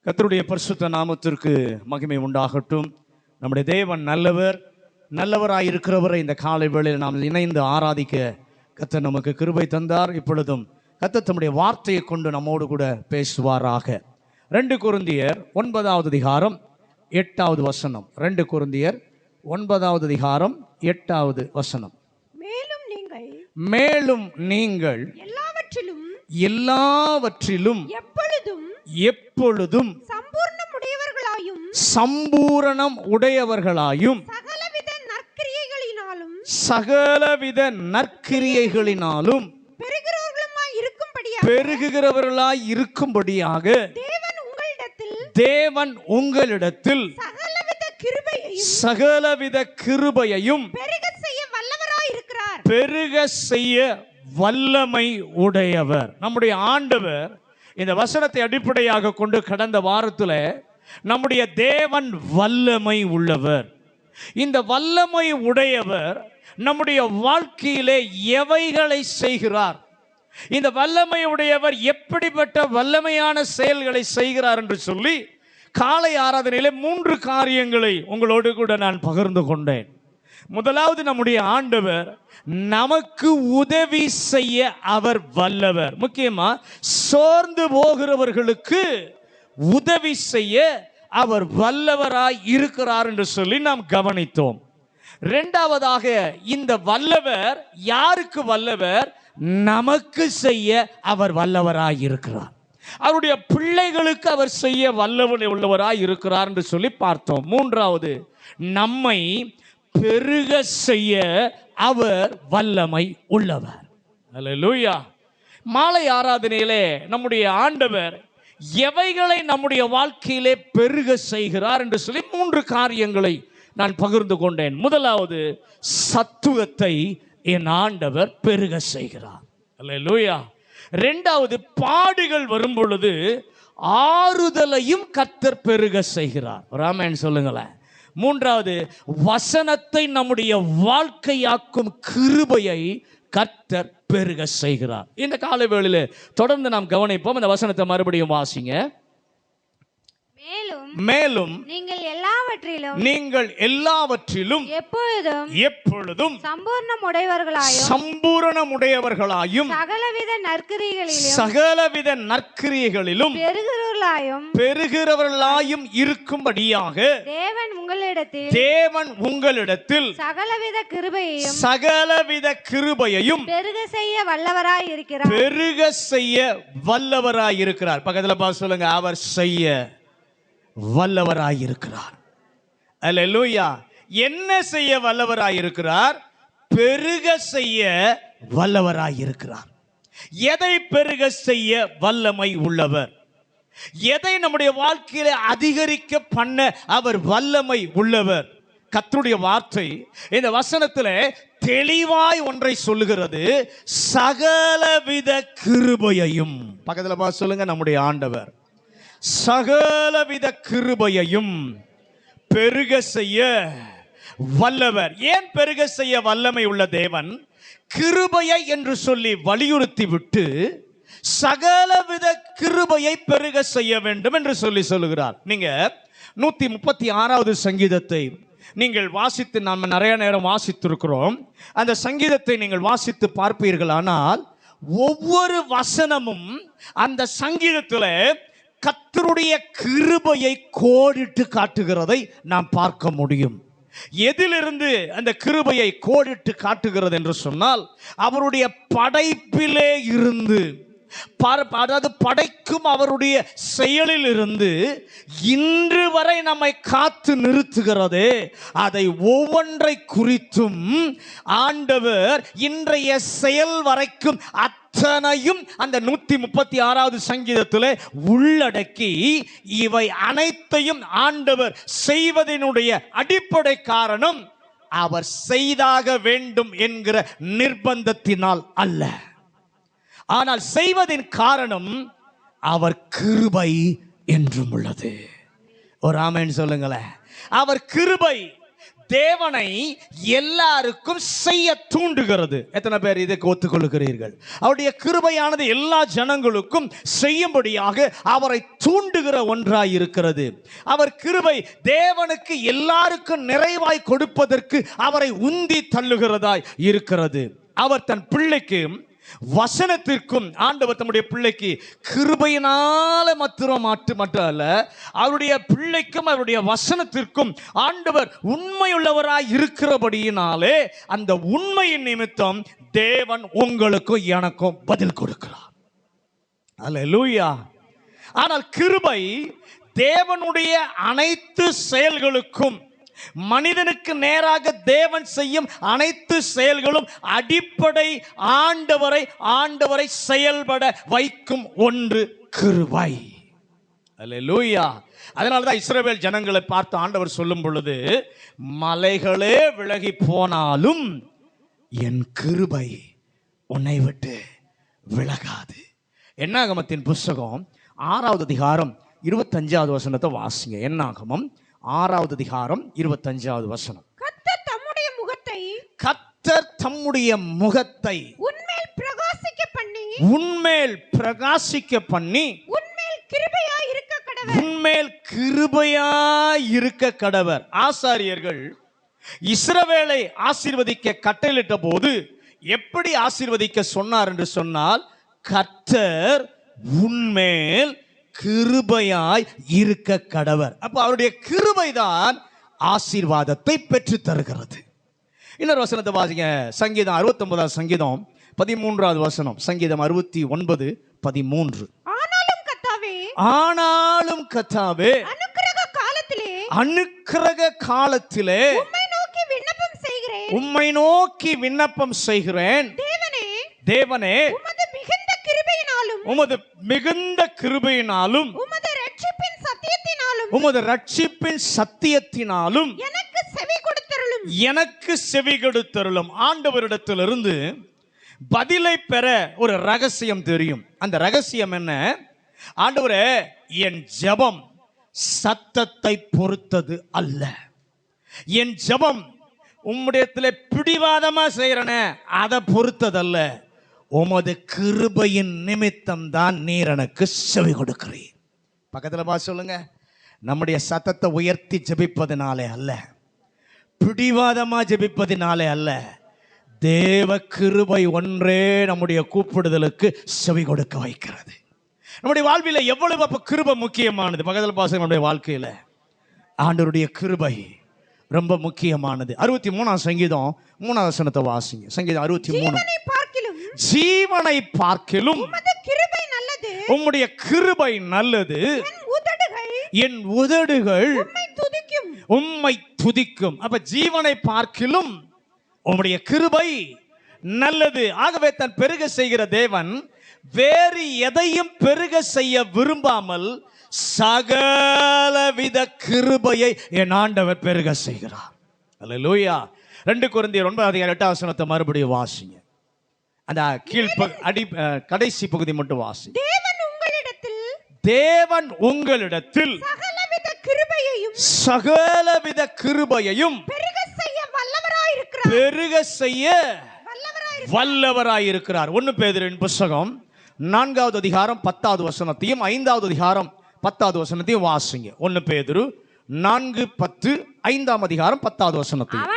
கர்த்தருடைய பரிசுத்த நாமத்திற்கு மகிமை உண்டாகட்டும். நம்முடைய தேவன் நல்லவர், நல்லவராய் இருக்கிறவரை இந்த காலை வேளையில் நாம் இணைந்து ஆராதிக்க கர்த்தர் நமக்கு கிருபை தந்தார். இப்பொழுதும் கர்த்தர் தம்முடைய வார்த்தையை கொண்டு நம்மோடு கூட பேசுவாராக. 2 கொரிந்தியர் 9வது அதிகாரம் 8வது வசனம். 2 கொரிந்தியர் 9வது அதிகாரம் 8வது வசனம். மேலும் நீங்கள் எல்லாவற்றிலும் எப்பொழுதும் சம்பூரணம் உடையவர்களாயும் சகலவித நற்கிரியைகளினாலும் பெருகுகிறவர்களாய் இருக்கும்படியாக தேவன் உங்களிடத்தில் சகலவித கிருபையையும் பெருக செய்ய வல்லமை உடையவர். நம்முடைய ஆண்டவர் இந்த வசனத்தை அடிப்படையாக கொண்டு கடந்த வாரத்தில் நம்முடைய தேவன் வல்லமை உள்ளவர். இந்த வல்லமை உடையவர் நம்முடைய வாழ்க்கையிலே எவைகளை செய்கிறார், இந்த வல்லமை உடையவர் எப்படிப்பட்ட வல்லமையான செயல்களை செய்கிறார் என்று சொல்லி காலை ஆராதனையிலே 3 காரியங்களை உங்களோடு கூட நான் பகிர்ந்து கொண்டேன். முதலாவது, நம்முடைய ஆண்டவர் நமக்கு உதவி செய்ய அவர் வல்லவர். முக்கியமா சோர்ந்து போகிறவர்களுக்கு உதவி செய்ய அவர் வல்லவராய் இருக்கிறார் என்று சொல்லி நாம் கவனித்தோம். 2வதாக, இந்த வல்லவர் யாருக்கு வல்லவர்? நமக்கு செய்ய அவர் வல்லவராய் இருக்கிறார். அவருடைய பிள்ளைகளுக்கு அவர் செய்ய வல்லவனை உள்ளவராய் இருக்கிறார் என்று சொல்லி பார்த்தோம். 3வது, நம்மை பெருக செய்ய அவர் வல்லமை உள்ளவர். அல்லேலூயா. மாலை ஆராதனையிலே நம்முடைய ஆண்டவர் எவைகளை நம்முடைய வாழ்க்கையிலே பெருக செய்கிறார் என்று சொல்லி 3 காரியங்களை நான் பகிர்ந்து கொண்டேன். முதலாவது, சத்துவத்தை என் ஆண்டவர் பெருக செய்கிறார். அல்லேலூயா. 2வது, பாடுகள் வரும் பொழுது ஆறுதலையும் கர்த்தர் பெருக செய்கிறார். ராமன் சொல்லுங்களேன். 3வது, வசனத்தை நம்முடைய வாழ்க்கையாக்கும் கிருபையை கர்த்தர் பெருக செய்கிறார். இந்த காலை வேளையிலே தொடர்ந்து நாம் கவனிப்போம். இந்த வசனத்தை மறுபடியும் வாசிங்க. மேலும் நீங்கள் எல்லாவற்றிலும் எப்பொழுதும் சம்பூரணம் உடையவர்களாயும் சகலவித நற்கிரியைகளிலும் பெருகிறவர்களாயும் இருக்கும்படியாக தேவன் உங்களிடத்தில் சகலவித கிருபையையும் பெருக செய்ய வல்லவராய் இருக்கிறார். பக்கத்தில் பார்த்து சொல்லுங்க, அவர் செய்ய வல்லவராயிருக்கிறார். அல்லேலூயா. என்ன செய்ய வல்லவராயிருக்கிறார்? பெருக செய்ய வல்லவராயிருக்கிறார். எதை பெருக செய்ய வல்லமை உள்ளவர்? எதை நம்முடைய வாழ்க்கையில அதிகரிக்க பண்ண அவர் வல்லமை உள்ளவர்? கர்த்தருடைய வார்த்தை இந்த வசனத்தில் தெளிவாய் ஒன்றை சொல்லுகிறது, சகலவித கிருபையையும். பக்கத்தில் பார்த்து சொல்லுங்க, நம்முடைய ஆண்டவர் சகலவித கிருபையையும் பெருக செய்ய வல்லவர். ஏன் பெருக செய்ய வல்லமை உள்ள தேவன் கிருபையை என்று சொல்லி வலியுறுத்தி விட்டு சகலவித கிருபையை பெருக செய்ய வேண்டும் என்று சொல்லுகிறார். நீங்க 136வது சங்கீதத்தை நீங்கள் வாசித்து, நாம் நிறைய நேரம் வாசித்திருக்கிறோம். அந்த சங்கீதத்தை நீங்கள் வாசித்து பார்ப்பீர்களானால் ஒவ்வொரு வசனமும் அந்த சங்கீதத்தில் கர்த்தருடைய கிருபையை கோடிட்டு காட்டுகிறதை நாம் பார்க்க முடியும். எதிலிருந்து அந்த கிருபையை கோடிட்டு காட்டுகிறது என்று சொன்னால், அவருடைய படைப்பிலே இருந்து, அதாவது படைக்கும் அவருடைய செயலில் இருந்து இன்று வரை நம்மை காத்து நிறுத்துகிறதே, அதை ஒவ்வொன்றை குறித்தும் ஆண்டவர் இன்றைய செயல் வரைக்கும் அத்தனையும் அந்த 136வது சங்கீதத்தில் உள்ளடக்கி, இவை அனைத்தையும் ஆண்டவர் செய்வதனுடைய அடிப்படை காரணம் அவர் செய்தாக வேண்டும் என்கிற நிர்பந்தத்தினால் அல்ல, ஆனால் செய்வதின் காரணம் அவர் கிருபை என்றும் உள்ளது. ஒரு ஆமென் சொல்லுங்களேன். அவர் கிருபை தேவனை எல்லாருக்கும் செய்ய தூண்டுகிறது. எத்தனை பேர் இதுக்கு ஒத்துக்கொள்கிறீர்கள்? அவருடைய கிருபையானது எல்லா ஜனங்களுக்கும் செய்யும்படியாக அவரை தூண்டுகிற ஒன்றாய் இருக்கிறது. அவர் கிருபை தேவனுக்கு எல்லாருக்கும் நிறைவாய் கொடுப்பதற்கு அவரை உந்தி தள்ளுகிறதாய் இருக்கிறது. அவர் தன் பிள்ளைக்கு வசனத்திற்கும், ஆண்டவர் தம்முடைய பிள்ளைக்கு கிருபையினால மட்டும் அல்ல, அவருடைய பிள்ளைக்கும் அவருடைய வசனத்திற்கும் ஆண்டவர் உண்மையுள்ளவராய் இருக்கிறபடியினாலே அந்த உண்மையின் நிமித்தம் தேவன் உங்களுக்கும் எனக்கும் பதில் கொடுக்கிறார். அல்லேலூயா. ஆனால் கிருபை தேவனுடைய அனைத்து செயல்களுக்கும், மனிதனுக்கு நேராக தேவன் செய்யும் அனைத்து செயல்களும் அடிப்படை ஆண்டவரை செயல்பட வைக்கும் ஒன்று கிருபை. அல்லேலூயா. அதனாலதான் இஸ்ரவேல் ஜனங்களை பார்த்து ஆண்டவர் சொல்லும் பொழுது, மலைகளே விலகி போனாலும் என் கிருபை உன்னை விட்டு விலகாது. என்னாகமத்தின் புஸ்தகம் 6வது அதிகாரம் 25வது வசனத்தை வாசிங்க. என்னாகமம் 6வது அதிகாரம் 25வது வசனம். கர்த்தர் தம்முடைய முகத்தை உன்மேல் பிரகாசிக்க பண்ணி உன்மேல் கிருபையாய் இருக்க கடவர். ஆசாரியர்கள் இஸ்ரவேலை ஆசீர்வதிக்க கட்டளையிட்ட போது எப்படி ஆசீர்வதிக்க சொன்னார் என்று சொன்னால், கர்த்தர் உன்மேல் கிருபையாய் இருக்க கடவர். அப்ப அவருடைய கிருபைதான் ஆசீர்வாதத்தை பெற்று தருகிறது. இன்னொரு வசனத்தை வாசிங்க. சங்கீதம் 69வது சங்கீதம் 13வது வசனம். சங்கீதம் 69:13. ஆனாலும் கர்த்தாவே அனுக்கிரக காலத்திலே உம்மை நோக்கி விண்ணப்பம் செய்கிறேன். தேவனே உமது மிகுந்த கிருபையினாலும் உமது ரட்சிப்பின் சத்தியத்தினாலும் எனக்கு செவி கொடுத்தருளும். ஆண்டவரிடத்திலிருந்து பதிலை பெற ஒரு ரகசியம் தெரியும். அந்த ரகசியம் என்ன? ஆண்டவரே, என் ஜெபம் சத்தத்தை பொறுத்தது அல்ல. என் ஜெபம் உம்முடையத்தில் பிடிவாதமா செய்யறனே அதை பொறுத்ததல்ல. உமது கிருபையின் நிமித்தம் தான் நீர் எனக்கு செவி கொடுக்கிறீர். பக்கத்தில் பா சொல்லுங்க. நம்முடைய சத்தத்தை உயர்த்தி ஜெபிப்பதினாலே அல்ல, பிடிவாதமா ஜெபிப்பதினாலே அல்ல, தேவ கிருபை ஒன்றே நம்முடைய கூப்பிடுதலுக்கு செவி கொடுக்க வைக்கிறது. நம்முடைய வாழ்வில் எவ்வளவு அப்ப கிருபை முக்கியமானது. பக்கத்தில் பாசம் நம்முடைய வாழ்க்கையில ஆண்டவருடைய கிருபை ரொம்ப முக்கியமானது. 63ஆம் சங்கீதம் 3வது வசனத்தை வாசிங்க. சங்கீதம் 63. ஜீவனை பார்க்கிலும் உம்முடைய கிருபை நல்லது, என் உதடுகள் உம்மை துதிக்கும். அப்ப ஜீவனை பார்க்கிலும் உம்முடைய கிருபை நல்லது. ஆகவே தன் பெருக செய்கிற தேவன் வேறு எதையும் பெருக செய்ய விரும்பாமல் சகலவித கிருபையை என் ஆண்டவர் பெருக செய்கிறார். அல்லேலூயா. 2 கொரிந்தியர் 9:8 வசனத்தை மறுபடியும் வாசிங்க. அந்த கடைசி பகுதி மட்டும் வாசி. தேவன் உங்களிடத்தில் சகலவித கிருபையையும் பெருக செய்ய வல்லவராயிருக்கிறார். 1 பேதுருவின் புஸ்தகம் 4வது அதிகாரம் 10வது வசனத்தையும் 5வது அதிகாரம் 10வது வசனத்தையும் வாசிங்க. 1 பேதுரு 4:10, 5ஆம் அதிகாரம் 10வது வசனத்தையும்.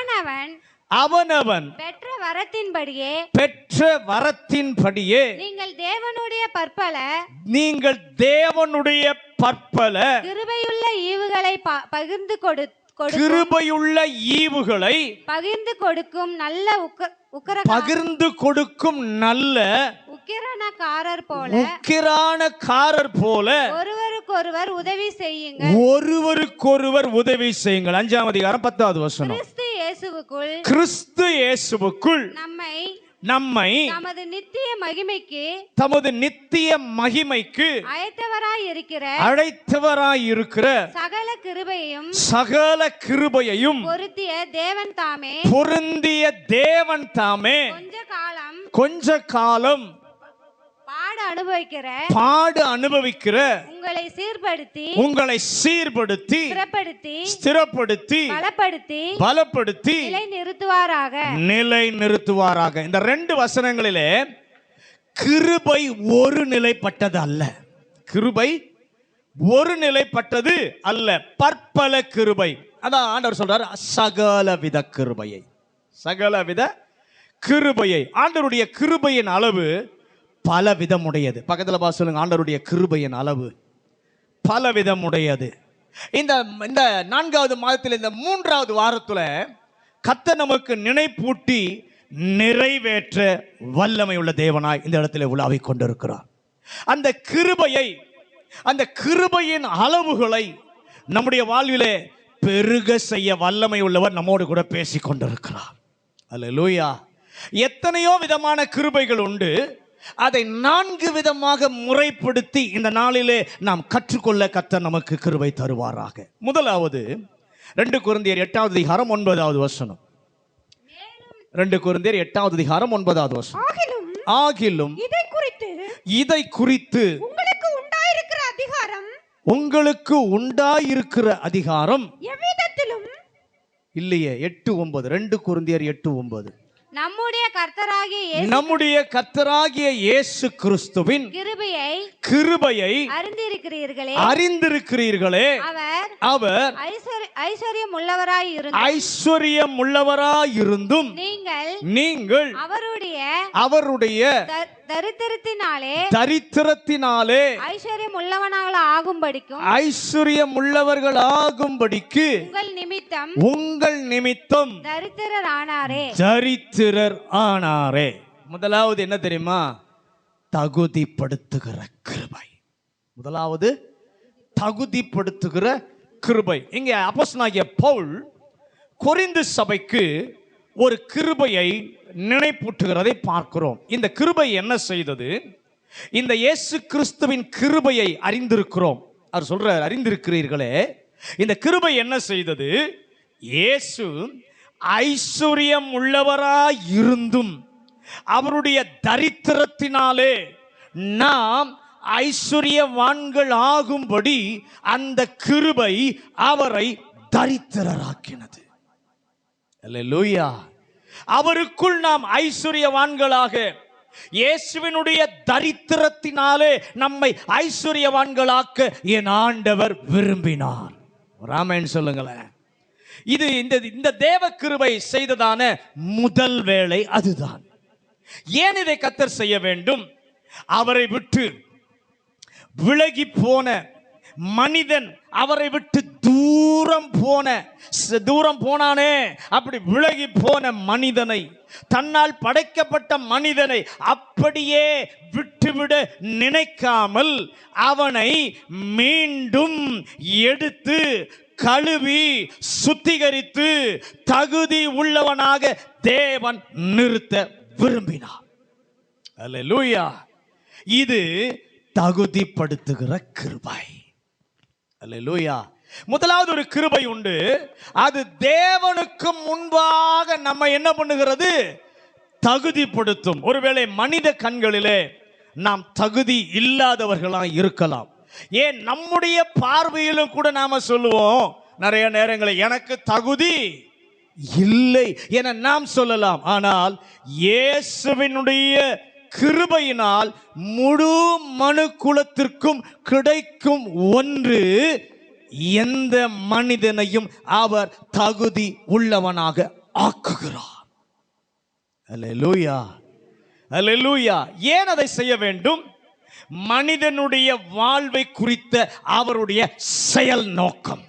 அவனவன் பெற்ற வரத்தின்படியே நீங்கள் தேவனுடைய பற்பல கிருபையுள்ள ஈவுகளை பகிர்ந்து கொடுக்கும் நல்ல உக்கிரானக்காரர் போல ஒருவருக்கொருவர் உதவி செய்யுங்கள். 5ஆம் அதிகாரம் 10வது வசனம். கிறிஸ்து இயேசுவுக்குள் நம்மை தமது நித்திய மகிமைக்கு அழைத்தவராயிருக்கிற சகல கிருபையையும் பொருந்திய தேவன் தாமே கொஞ்ச காலம் பாடு அனுபவிக்கிற உங்களை சீர்படுத்தி ஸ்திரப்படுத்தி பலப்படுத்தி நிலை நிறுத்துவாராக. இந்த 2 வசனங்களிலே கிருபை ஒரு நிலைப்பட்டது அல்ல. கிருபை ஒரு நிலைப்பட்டது அல்ல, பற்பல கிருபை. அதான் ஆண்டவர் சொல்றார், சகலவித கிருபையை. சகலவித கிருபையை. ஆண்டவருடைய கிருபையின் அளவு பல விதமுடையது. பக்கத்துல பா சொல்லுங்க, ஆண்டவருடைய கிருபையின் அளவு பல விதமுடையது. இந்த 4வது மாதத்தில் இந்த 3வது வாரத்துல கர்த்தர் நமக்கு நினைப்பூட்டி நிறைவேற்ற வல்லமை உள்ள தேவனாய் இந்த இடத்துல உலாவிக் கொண்டிருக்கிறார். அந்த கிருபையை, அந்த கிருபையின் அளவுகளை நம்முடைய வாழ்விலே பெருக செய்ய வல்லமை உள்ளவர் நம்மோடு கூட பேசிக் கொண்டிருக்கிறார். அல்லேலூயா. எத்தனையோ விதமான கிருபைகள் உண்டு. அதை 4 விதமாக முறைப்படுத்தி இந்த நாளிலே நாம் கற்றுக்கொள்ள கர்த்தர் நமக்கு கிருபை தருவாராக. முதலாவது 2 கொரிந்தியர் 8வது அதிகாரம் 9வது வசனம். 2 கொரிந்தியர் 8வது அதிகாரம் 9வது வசனம். ஆகிலும் இதை குறித்து உங்களுக்கு உண்டாயிருக்கிற அதிகாரம் எவ்விதத்திலும் இல்லையே. 8:9. 2 கொரிந்தியர் 8:9. நம்முடைய கர்த்தராகிய இயேசு கிறிஸ்துவின் கிருபையை அறிந்திருக்கிறீர்களே. அவர் ஐஸ்வர்யம் உள்ளவராயிருந்தும் நீங்கள் அவருடைய தரித்திரத்தினாலே ஐஸ்வர்யம் உள்ளவர்களாகும்படிக்கு உங்கள் நிமித்தம் தரித்திரர் ஆனாரே. முதலாவது என்ன தெரியுமா? தகுதிப்படுத்துகிற கிருபை. முதலாவது தகுதிப்படுத்துகிற கிருபை. இங்கே அப்போஸ்தலனாகிய பவுல் கொரிந்து சபைக்கு ஒரு கிருபையை நினைப்பூட்டுகிறதை பார்க்கிறோம். இந்த கிருபை என்ன செய்தது? இந்த இயேசு கிறிஸ்துவின் கிருபையை அறிந்திருக்கிறோம். அவர் சொல்றார், அறிந்திருக்கிறீர்களே. இந்த கிருபை என்ன செய்தது? இயேசு ஐஸ்வர்யம் உள்ளவராயிருந்தும் அவருடைய தரித்திரத்தினாலே நாம் ஐஸ்வர்யவான்கள் ஆகும்படி அந்த கிருபை அவரை தரித்திரராக்கினது. அல்லேலூயா. அவருக்குள் நாம் ஐஸ்வர்யவான்களாக, இயேசுவினுடைய தரித்திரத்தினாலே நம்மை ஐஸ்வர்யவான்களாக்க என் ஆண்டவர் விரும்பினார். ராமன் சொல்லுங்களேன். இது இந்த தேவ கிருபை செய்ததான முதல் வேளை அதுதான். ஏன் இதை கர்த்தர் செய்ய வேண்டும்? அவரை விட்டு விலகி போன மனிதன், அவரை விட்டு தூரம் போனானே, அப்படி விலகி போன மனிதனை, தன்னால் படைக்கப்பட்ட மனிதனை அப்படியே விட்டுவிட நினைக்காமல் அவனை மீண்டும் எடுத்து கழுவி சுத்திகரித்து தகுதி உள்ளவனாக தேவன் நிறுத்த விரும்பினார். அல்லேலூயா. இது தகுதிப்படுத்துகிற கிருபை. அல்லேலூயா. முதலாவது ஒரு கிருபை உண்டு. அது தேவனுக்கு முன்பாக நம்ம என்ன பண்ணுகிறது? தகுதிப்படுத்தும். ஒருவேளை மனித கண்களிலே நாம் தகுதி இல்லாதவர்களாக இருக்கலாம். ஏன் நம்முடைய பார்வையிலும் கூட நாம சொல்லுவோம் நிறைய நேரங்களில், எனக்கு தகுதி இல்லை என நாம் சொல்லலாம். ஆனால் இயேசுவினுடைய கிருபையினால் முழு மனு குலத்திற்கும் கிடைக்கும் ஒன்று, எந்த மனிதனையும் அவர் தகுதி உள்ளவனாக ஆக்குகிறார். அல்லேலூயா. அல்லேலூயா. ஏன் அதை செய்ய வேண்டும்? மனிதனுடைய வாழ்வை குறித்த அவருடைய செயல் நோக்கம்.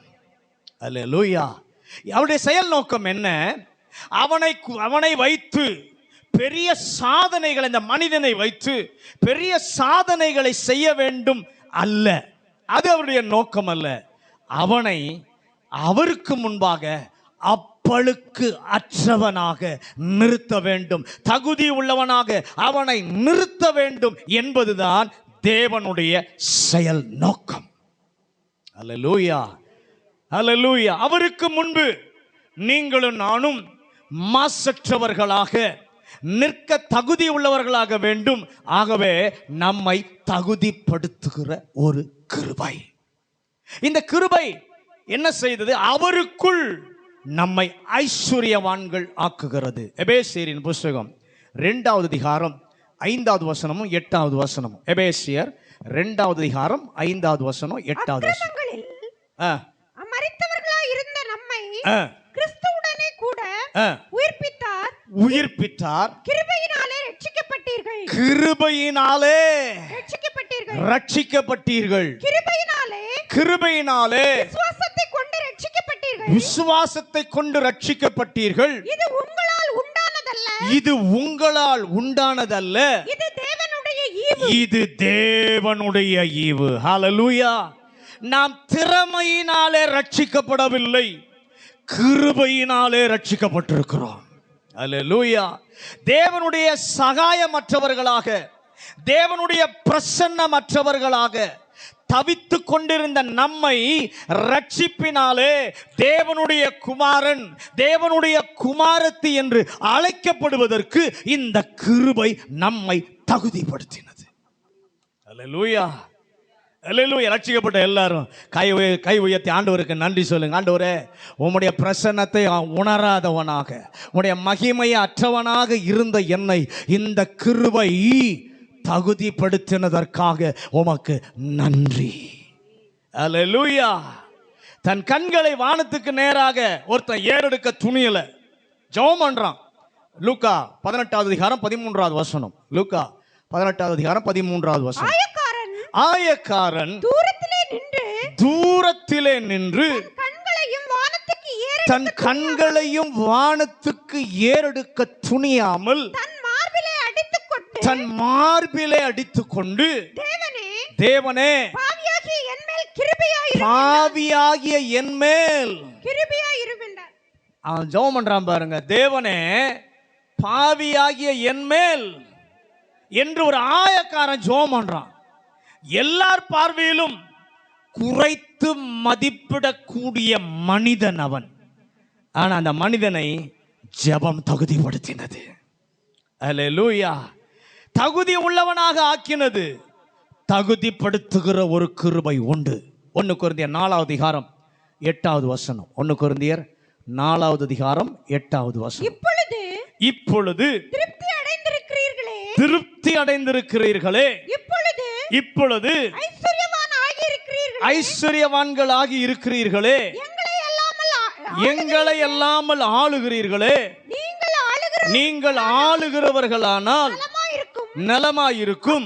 அல்லேலூயா. அவருடைய செயல் நோக்கம் என்ன? அவனை வைத்து பெரிய சாதனைகளை, இந்த மனிதனை வைத்து பெரிய சாதனைகளை செய்ய வேண்டும் அல்ல, அது அவருடைய நோக்கம் அல்ல. அவனை அவருக்கு முன்பாக அப்பழுக்கு அற்றவனாக நிறுத்த வேண்டும், தகுதி உள்ளவனாக அவனை நிறுத்த வேண்டும் என்பதுதான் தேவனுடைய செயல் நோக்கம். அல்லேலூயா. அல்லேலூயா. அவருக்கு முன்பு நீங்களும் நானும் மாசற்றவர்களாக, நிற்க தகுதி உள்ளவர்களாக வேண்டும். ஆகவே நம்மை தகுதிப்படுத்துகிற ஒரு கிருபை. இந்த கிருபை என்ன செய்தது? அவருக்குள் நம்மை ஐஸ்வர்யவான்கள் ஆக்குகிறது. எபேசியரின் புஸ்தகம் 2வது அதிகாரம் 5வது வசனமும் 8வது வசனமும். எபேசியர் 2வது அதிகாரம் 5வது வசனம் 8வது வசனம். மரித்தவர்களாய் இருந்த நம்மை கிறிஸ்துவுடனே கூட உயிர்ப்பித்தார். கிருபையினாலே ரட்சிக்கப்பட்டீர்கள். கிருபையினாலே விசுவாசத்தை கொண்டு ரட்சிக்கப்பட்டீர்கள். இது உங்களால் உண்டானதல்ல, இது தேவனுடைய ஈவு. ஹல்லேலூயா. நாம் திறமையினாலே ரட்சிக்கப்படவில்லை, கிருபையினாலே ரட்சிக்கப்பட்டிருக்கிறோம். ஹல்லேலூயா. தேவனுடைய சகாயமற்றவர்களாக, தேவனுடைய பிரசன்னமற்றவர்களாக தவித்துக் கொண்டிருந்த நம்மை ரட்சிப்பினாலே தேவனுடைய குமாரன், தேவனுடைய குமாரத்தி என்று அழைக்கப்படுவதற்கு இந்த கிருபை நம்மை தகுதிப்படுத்தினது. அல்லேலூயா, அல்லேலூயா. ரட்சிக்கப்பட்ட எல்லாரும் கை உயர்த்தி ஆண்டவருக்கு நன்றி சொல்லுங்க. ஆண்டவரே, உம்முடைய பிரசன்னத்தை உணராதவனாக, உம்முடைய மகிமையை அற்றவனாக இருந்த என்னை இந்த கிருபை தகுதிப்படுத்தினதற்காக உமக்கு நன்றி. அல்லேலூயா. தன் கண்களை வானத்துக்கு நேராக ஒருத்தன் ஏறெடுக்க துணியல, ஜெபம் பண்றான். லூக்கா 18வது அதிகாரம் 13வது வசனம். லூக்கா 18வது அதிகாரம் 13வது வசனம். ஆயக்காரன் தூரத்திலே நின்று தன் கண்களையும் வானத்துக்கு ஏறெடுக்க துணியாமல் தன் மார்பிலே அடித்துக்கொண்டு, தேவனே, பாவியாகிய என் மேல் அவன் ஜெபம் பண்றான் பாருங்க. தேவனே, பாவியாகிய என் மேல் என்று ஒரு ஆயக்காரன் ஜெபம் பண்றான். எல்லார் பார்வையிலும் குறைத்து மதிப்பிடக்கூடிய மனிதன் அவன். ஆனா அந்த மனிதனை ஜெபம் தகுதிப்படுத்தினது. அல்லேலூயா. தகுதி உள்ளவனாக ஆக்கினது. தகுதிப்படுத்துகிற ஒரு கிருபை உண்டு. 1 கொரிந்தியர் 4வது அதிகாரம் 8வது வசனம். 1 கொரிந்தியர் 4வது அதிகாரம் 8வது வசனம். இப்பொழுது திருப்தி அடைந்திருக்கிறீர்களே, இப்பொழுது ஐஸ்வர்யவான்களாகி இருக்கிறீர்களே, எங்களை அல்லாமல் ஆளுகிறீர்களே. நீங்கள் ஆளுகிறவர்களானால் நலமாயிருக்கும்,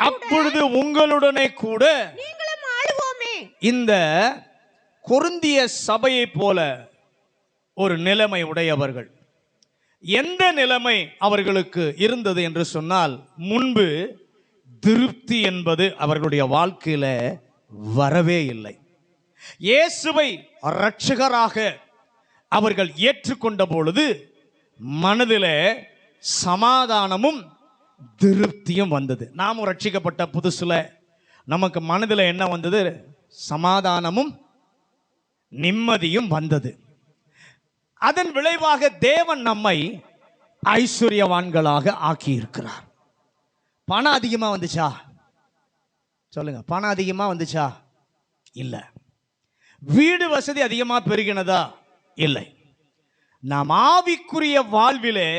அப்பொழுது உங்களுடனே கூட. இந்த கொரிந்திய சபையை போல ஒரு நிலைமை உடையவர்கள். எந்த நிலைமை அவர்களுக்கு இருந்தது என்று சொன்னால், முன்பு திருப்தி என்பது அவர்களுடைய வாழ்க்கையில வரவே இல்லை. இயேசுவை இரட்சகராக அவர்கள் ஏற்றுக்கொண்ட பொழுது மனதிலே சமாதானமும் திருப்தியும் வந்தது. நாமும் ரட்சிக்கப்பட்ட புதுசுல நமக்கு மனதில் என்ன வந்தது? சமாதானமும் நிம்மதியும் வந்தது. அதன் விளைவாக தேவன் நம்மை ஐஸ்வர்யவான்களாக ஆக்கி இருக்கிறார். பணம் அதிகமா வந்துச்சா? சொல்லுங்க. பணம் அதிகமா வந்துச்சா? இல்ல. வீடு வசதி அதிகமா பெருகினதா? இல்லை. நாம் ஆவிக்குரிய வாழ்விலே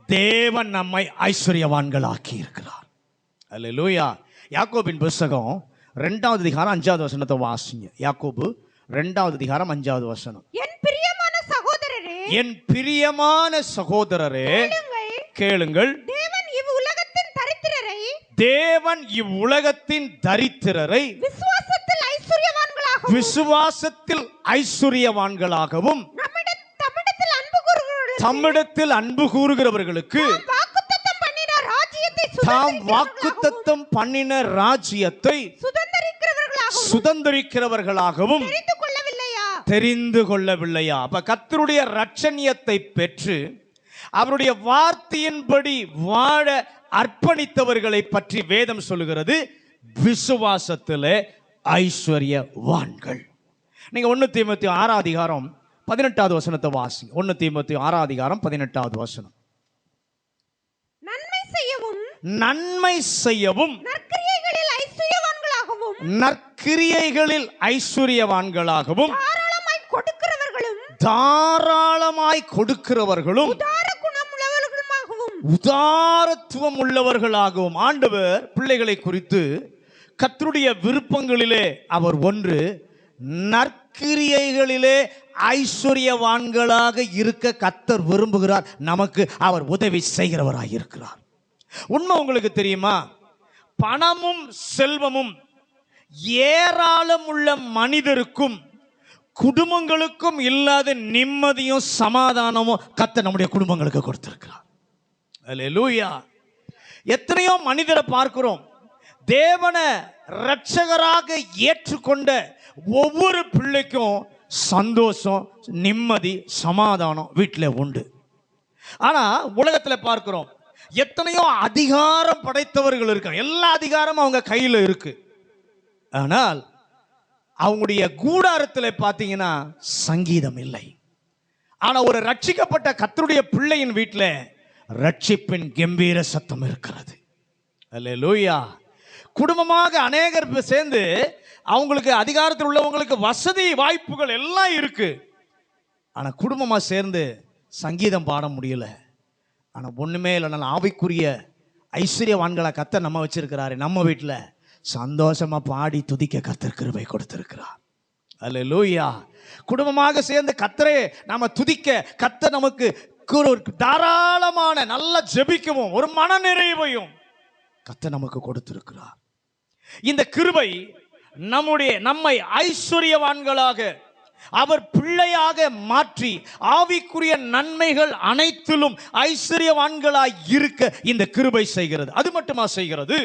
தேவன் நம்மை ஐஸ்வர்யவான்கள் ஆக்கி இருக்கிறார். அல்லேலூயா. யாக்கோபின் புஸ்தகம் 2வது அதிகாரம் 5வது வசனத்தை வாசிங்க. யாக்கோபு 2வது அதிகாரம் 5வது வசனம். என் பிரியமான சகோதரரே, கேளுங்கள். தேவன் இவ்வுலகத்தின் தரித்திரரை விசுவாசத்தில் ஐஸ்வர்யவான்களாகவும் தம்மிடத்தில் அன்பு கூறுகிறவர்களுக்கு தாம் வாக்குத்தத்தம் பண்ணின ராஜ்யத்தை சுதந்தரிக்கிறவர்களாகவும் தெரிந்து கொள்ளவில்லையா? அப்ப கர்த்தருடைய இரட்சணியத்தை பெற்று அவருடைய வார்த்தையின்படி வாழ அர்ப்பணித்தவர்களை பற்றி வேதம் சொல்லுகிறது, விசுவாசத்திலே ஐஸ்வர்யவான்கள். நீங்க 1 தீமோத்தேயு 6வது அதிகாரம் 18வது வசனத்தை வாசிங்க. 1 தீமோத்தேயு 6வது அதிகாரம் 18வது வசனம். செய்யவும் நன்மை செய்யவும் நற்கிரியைகளில் ஐஸ்வர்யவான்களாகவும் நற்கிரியைகளில் ஐஸ்வர்யவான்களாகவும் தாராளமாய் கொடுக்கிறவர்களும் தாராளமாய் கொடுக்கிறவர்களும் உதார குணமுள்ளவர்களுமாகவும் உதாரத்துவம் உள்ளவர்களாகவும். ஆண்டவர் பிள்ளைகளை குறித்து கர்த்தருடைய விருப்பங்களிலே அவர் ஒன்று, நற்கிரியைகளிலே ஐஸ்வர்யவான்களாக இருக்க கர்த்தர் விரும்புகிறார். நமக்கு அவர் உதவி செய்கிறவராய் இருக்கிறார். உண்மை உங்களுக்கு தெரியுமா? பணமும் செல்வமும் ஏராளம் உள்ள மனிதருக்கும் குடும்பங்களுக்கும் இல்லாத நிம்மதியும் சமாதானமும் கர்த்தர் நம்முடைய குடும்பங்களுக்கு கொடுத்திருக்கிறார். அல்லேலூயா. எத்தனையோ மனிதரை பார்க்கிறோம், தேவனை இரட்சகராக ஏற்றுக்கொண்ட ஒவ்வொரு பிள்ளைக்கும் சந்தோஷம், நிம்மதி, சமாதானம் வீட்டில் உண்டு. ஆனால் உலகத்தில் பார்க்கிறோம், எத்தனையோ அதிகாரம் படைத்தவர்கள் இருக்காங்க. எல்லா அதிகாரமும் அவங்க கையில் இருக்கு. ஆனால் அவங்களுடைய கூடாரத்தில் பார்த்தீங்கன்னா சங்கீதம் இல்லை. ஆனால் ஒரு ரட்சிக்கப்பட்ட கர்த்தருடைய பிள்ளையின் வீட்டில் ரட்சிப்பின் கம்பீர சத்தம் இருக்கிறது. அல்லேலூயா. குடும்பமாக அநேகர் சேர்ந்து அவங்களுக்கு அதிகாரத்தில் உள்ளவங்களுக்கு வசதி வாய்ப்புகள் எல்லாம் இருக்கு. ஆனால் குடும்பமாக சேர்ந்து சங்கீதம் பாட முடியல. ஆனால் ஒன்றுமே இல்லைனாலும் ஆவிக்குரிய ஐஸ்வர்யவான்களை கர்த்தர் நம்ம வச்சிருக்கிறாரு. நம்ம வீட்டில் சந்தோஷமாக பாடி துதிக்க கர்த்தர் கிருபை கொடுத்திருக்கிறார். அல்லேலூயா. குடும்பமாக சேர்ந்து கர்த்தரை நாம துதிக்க கர்த்தர் நமக்கு தாராளமான நல்ல ஜெபிக்கவும் ஒரு மன நிறைவையும் கர்த்தர் நமக்கு கொடுத்திருக்கிறார். இந்த கிருபை நம்மை ஐஸ்வர்யவான்களாக அவர் பிள்ளையாக மாற்றி ஆவிக்குரிய நன்மைகள் அனைத்திலும் ஐஸ்வர்யவான்களாய் இருக்க இந்த கிருபை செய்கிறது. அது மட்டுமா செய்கிறது?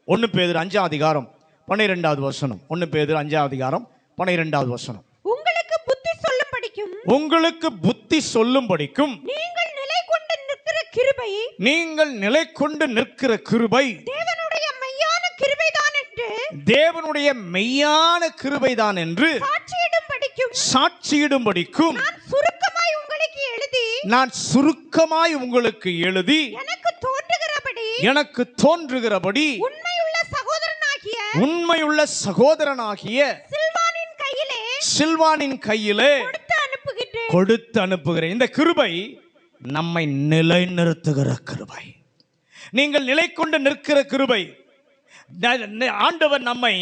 1 பேதுரு 5ஆம் அதிகாரம் 12வது வசனம். 1 பேதுரு 5ஆம் அதிகாரம் 12வது வசனம். உங்களுக்கு புத்தி சொல்லும்படிக்கும் உங்களுக்கு புத்தி சொல்லும்படிக்கும் நீங்கள் நிலை கொண்டு நிற்கிற கிருபை நீங்கள் நிலை கொண்டு நிற்கிற கிருபை தேவனுடைய மெய்யான கிருபைதான் என்று தேவனுடைய மெய்யான கிருபைதான் என்று சாட்சியிடும்படிக்கும் நான் சுருக்கமாய் உங்களுக்கு எழுதி எனக்கு தோன்றுகிறபடி உண்மையுள்ள சகோதரனாகிய சில்வானின் கையிலே கொடுத்து அனுப்புகிறேன். இந்த கிருபை நம்மை நிலைநிறுத்துகிற கிருபை. நீங்கள் நிலை கொண்டு நிற்கிற கிருபை. ஆண்டவர் நம்மை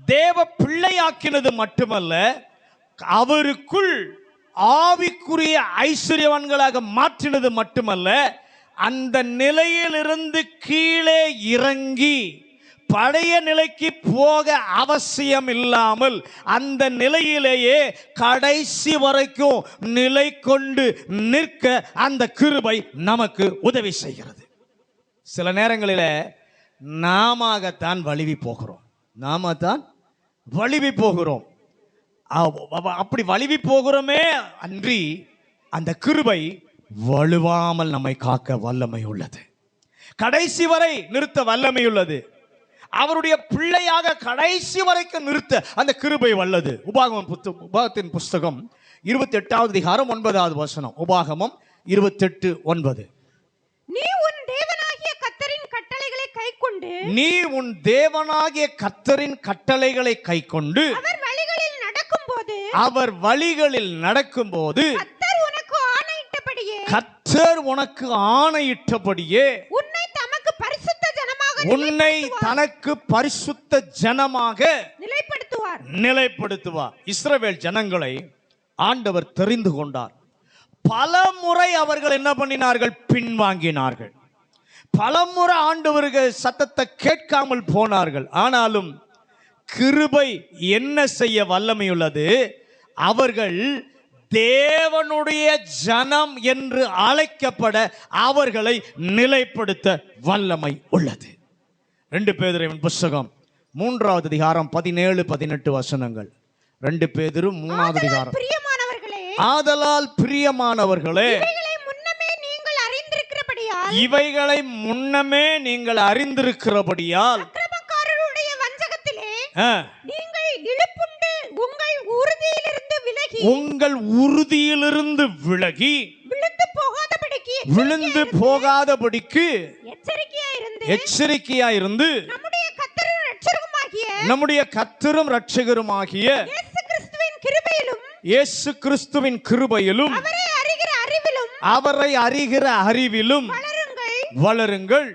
தேவ பிள்ளையாக்கினது மட்டுமல்ல, அவருக்குள் ஆவிக்குரிய ஐஸ்வர்யவான்களாக மாற்றினது மட்டுமல்ல, அந்த நிலையிலிருந்து கீழே இறங்கி பழைய நிலைக்கு போக அவசியம் இல்லாமல் அந்த நிலையிலேயே கடைசி வரைக்கும் நிலை கொண்டு நிற்க அந்த கிருபை நமக்கு உதவி செய்கிறது. சில நேரங்களில் நாமத்தான் வழுவி போகிறோம். அப்படி வழுவி போகிறோமே அன்றி அந்த கிருபை வலுவாமல் நம்மை காக்க வல்லமை உள்ளது. கடைசி வரை நிறுத்த வல்லமை உள்ளது. அவருடைய பிள்ளையாக கடைசி வரைக்கும் நிறுத்த அந்த கிருபை வல்லது. உபாகமத்தின் புஸ்தகம் 28வது அதிகாரம் 9வது வசனம். உபாகமம் 28:9. நீ உன் தேவனாகிய கர்த்தரின் கட்டளைகளை கைக்கொண்டு அவர் வழிகளில் நடக்கும்போது கர்த்தர் உனக்கு ஆணையிட்டபடியே உன்னை தனக்கு பரிசுத்த ஜனமாக நிலைப்படுத்துவார். இஸ்ரவேல் ஜனங்களை ஆண்டவர் தெரிந்து கொண்டார். பல முறை அவர்கள் என்ன பண்ணினார்கள்? பின்வாங்கினார்கள். பலமுறை ஆண்டவர்கள் சத்தத்தை கேட்காமல் போனார்கள். ஆனாலும் கிருபை என்ன செய்ய வல்லமையுள்ளது? அவர்கள் தேவனுடைய ஜனம் என்று அழைக்கப்பட அவர்களை நிலைப்படுத்த வல்லமை உள்ளது. 2 பேதுருவின் புஸ்தகம் 3வது அதிகாரம் 17-18 வசனங்கள். 2 பேதுரு 3வது அதிகாரம். ஆதலால் பிரியமானவர்களே, இவைகளை முன்னமே நீங்கள் அறிந்திருக்கிறபடியால் உங்கள் உறுதியிலிருந்து விலகி விழுந்து போகாதபடிக்கு எச்சரிக்கையா இருந்து நம்முடைய கர்த்தரும் இரட்சகருமாகிய இயேசு கிறிஸ்துவின் கிருபையிலும் அவரை அறிகிற அறிவிலும் வளருங்கள்.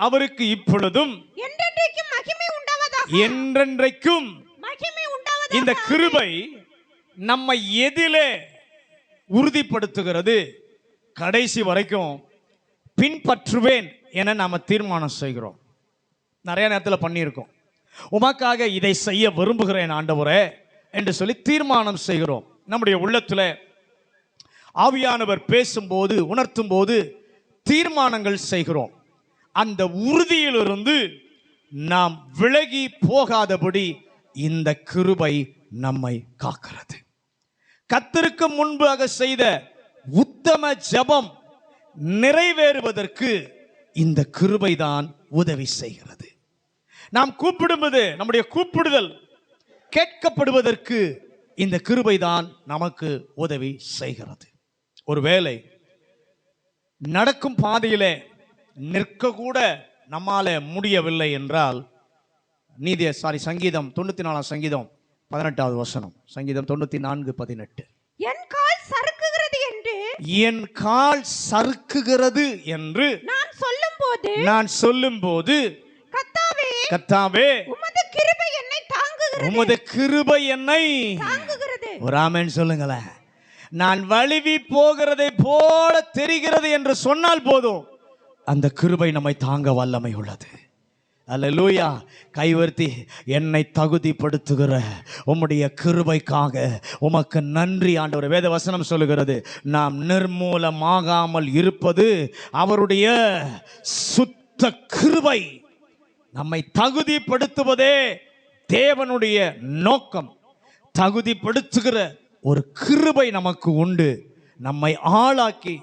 அவருக்கு இப்பொழுதும் என்றென்றைக்கும் இந்த கிருபை நம்மை எதிலே உறுதிப்படுத்துகிறது? கடைசி வரைக்கும் பின்பற்றுவேன் என நாம தீர்மானம் செய்கிறோம். நிறைய நேரத்தில் பண்ணியிருக்கோம். உமக்காக இதை செய்ய விரும்புகிறேன் ஆண்டவரே என்று சொல்லி தீர்மானம் செய்கிறோம். நம்முடைய உள்ளத்துல ஆவியானவர் பேசும்போது, உணர்த்தும் போது தீர்மானங்கள் செய்கிறோம். அந்த உறுதியிலிருந்து நாம் விலகி போகாதபடி இந்த கிருபை நம்மை காக்கிறது. கர்த்தருக்கு முன்பாக செய்த உத்தம ஜெபம் நிறைவேறுவதற்கு இந்த கிருபை தான் உதவி செய்கிறது. நாம் கூப்பிடுவது, நம்முடைய கூப்பிடுதல் கேட்கப்படுவதற்கு இந்த கிருபை தான் நமக்கு உதவி செய்கிறது. ஒருவேளை நடக்கும் பாதையிலே நிற்க கூட நம்மால முடியவில்லை என்றால், சங்கீதம் 94 சங்கீதம் 18வது வசனம், சங்கீதம் 94:18, என் கால் சறுக்குகிறது என்று நான் சொல்லும்போது கர்த்தாவே உமது கிருபை என்னை தாங்குகிறது. ஒரு ஆமென் சொல்லுங்களேன். நான் வழுவி போகிறதை போல தெரிகிறது என்று சொன்னால் போதும், அந்த கிருபை நம்மை தாங்க வல்லமை உள்ளது. அல்லேலூயா. கைவர்த்தி, என்னை தகுதிப்படுத்துகிற உம்முடைய கிருபைக்காக உமக்கு நன்றி ஆண்டவரே. வேத வசனம் சொல்லுகிறது, நாம் நிர்மூலமாகாமல் இருப்பது அவருடைய சுத்த கிருபை. நம்மை தகுதிப்படுத்துவதே தேவனுடைய நோக்கம். தகுதிப்படுத்துகிற ஒரு கிருபை நமக்கு உண்டு. நம்மை ஆளாக்கி,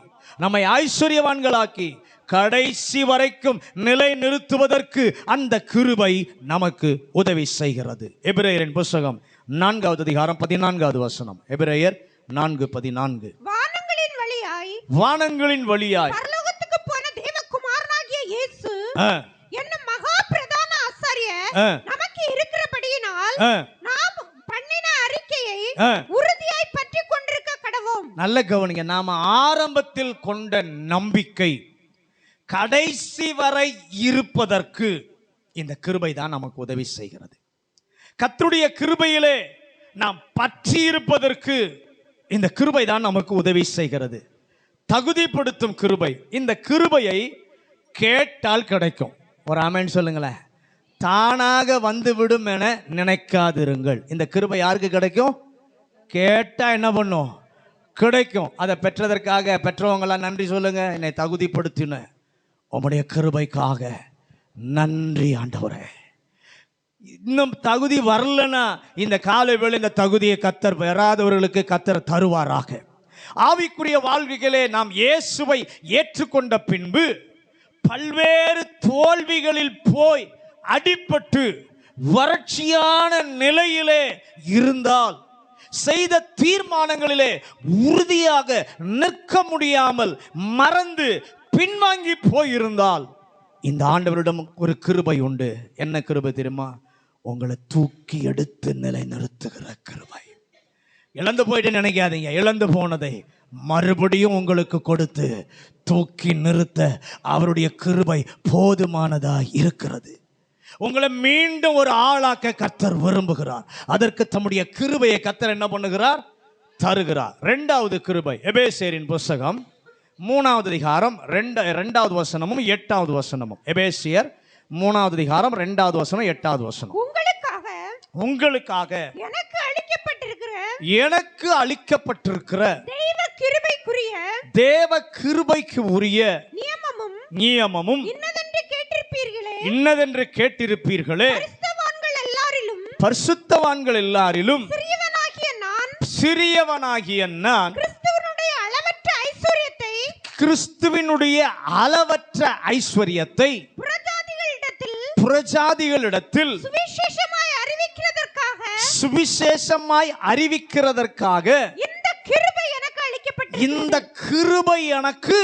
நம்மை ஐஸ்வர்யவான்களாக்கி, கடைசி வரைக்கும் நிலை நிறுத்துவதற்கு அந்த கிருபை நமக்கு உதவி செய்கிறது. எபிரேயரின் புத்தகம் 4வது அதிகாரம் 14வது வசனம். எபிரேயர் 4:14. வானங்களின் வழியாய் பரலோகத்துக்கு போன தேவகுமாரனாகிய இயேசு என்னும் மகா பிரதான ஆசாரியர் நமக்கு இருக்கிறபடியினால் நாம் பண்ணின அறிக்கையை உறுதியாய் பற்றிக் கொண்டிருக்க கடவோம். நல்ல கவனிங்க. நாம ஆரம்பத்தில் கொண்ட நம்பிக்கை கடைசி வரை இருப்பதற்கு இந்த கிருபை தான் நமக்கு உதவி செய்கிறது. கர்த்தருடைய கிருபையிலே நாம் பற்றி இருப்பதற்கு இந்த கிருபை தான் நமக்கு உதவி செய்கிறது. தகுதிப்படுத்தும் கிருபை. இந்த கிருபையை கேட்டால் கிடைக்கும். ஒரு ஆமென் சொல்லுங்களேன். தானாக வந்துவிடும் என நினைக்காதிருங்கள். இந்த கிருபை யாருக்கு கிடைக்கும்? கேட்டா என்ன பண்ணும்? கிடைக்கும். அதை பெற்றதற்காக பெற்றவங்களாம் நன்றி சொல்லுங்க. என்னை தகுதிப்படுத்தின உம்முடைய கிருபைக்காக நன்றி ஆண்டவரே. இன்னும் தகுதி வரலன்னா இந்த காலை வேளை இந்த தகுதியை கர்த்தர் பெறாதவர்களுக்கு கர்த்தர் தருவாராக. ஆவிக்குரிய வாழ்க்கையிலே நாம் இயேசுவை ஏற்றுக்கொண்ட பின்பு பல்வேறு தோல்விகளில் போய் அடிபட்டு வறட்சியான நிலையிலே இருந்தால், செய்த தீர்மானங்களிலே உறுதியாக நிற்க முடியாமல் மறந்து பின்வாங்கி போயிருந்தால், இந்த ஆண்டவரிடம் ஒரு கிருபை உண்டு. என்ன கிருபை தெரியுமா? உங்களை தூக்கி எடுத்து நிலை நிறுத்துகிற கிருபை. இழந்து போயிட்டு நினைக்காதீங்க. இழந்து போனதை மறுபடியும் உங்களுக்கு கொடுத்து தூக்கி நிறுத்த அவருடைய கிருபை போதுமானதா இருக்கிறது. உங்களை மீண்டும் ஒரு ஆளாக்க கர்த்தர் விரும்புகிறார். அதற்கு தம்முடைய கிருபையை கர்த்தர் என்ன பண்ணுகிறார்? தருகிறார். 2வது கிருபை. எபேசியரின் புத்தகம் 3வது அதிகாரம் 2வது வசனமும் 8வது வசனமும். எபேசியர் 3வது அதிகாரம் 2வது வசனம் 8வது வசனம். உங்களுக்காக எனக்கு அளிக்கப்பட்டிருக்கிற தேவ கிருபைக்கு உரிய நியமமும் இன்னதென்று கேட்டிருப்பீர்களே. பரிசுத்தவான்கள் எல்லாரிலும் சிறியவனாகிய நான் கிறிஸ்துவினுடைய அளவற்ற ஐஸ்வரியத்தை புறஜாதிகளிடத்தில் சுவிசேஷமாய் அறிவிக்கிறதற்காக இந்த கிருபை எனக்கு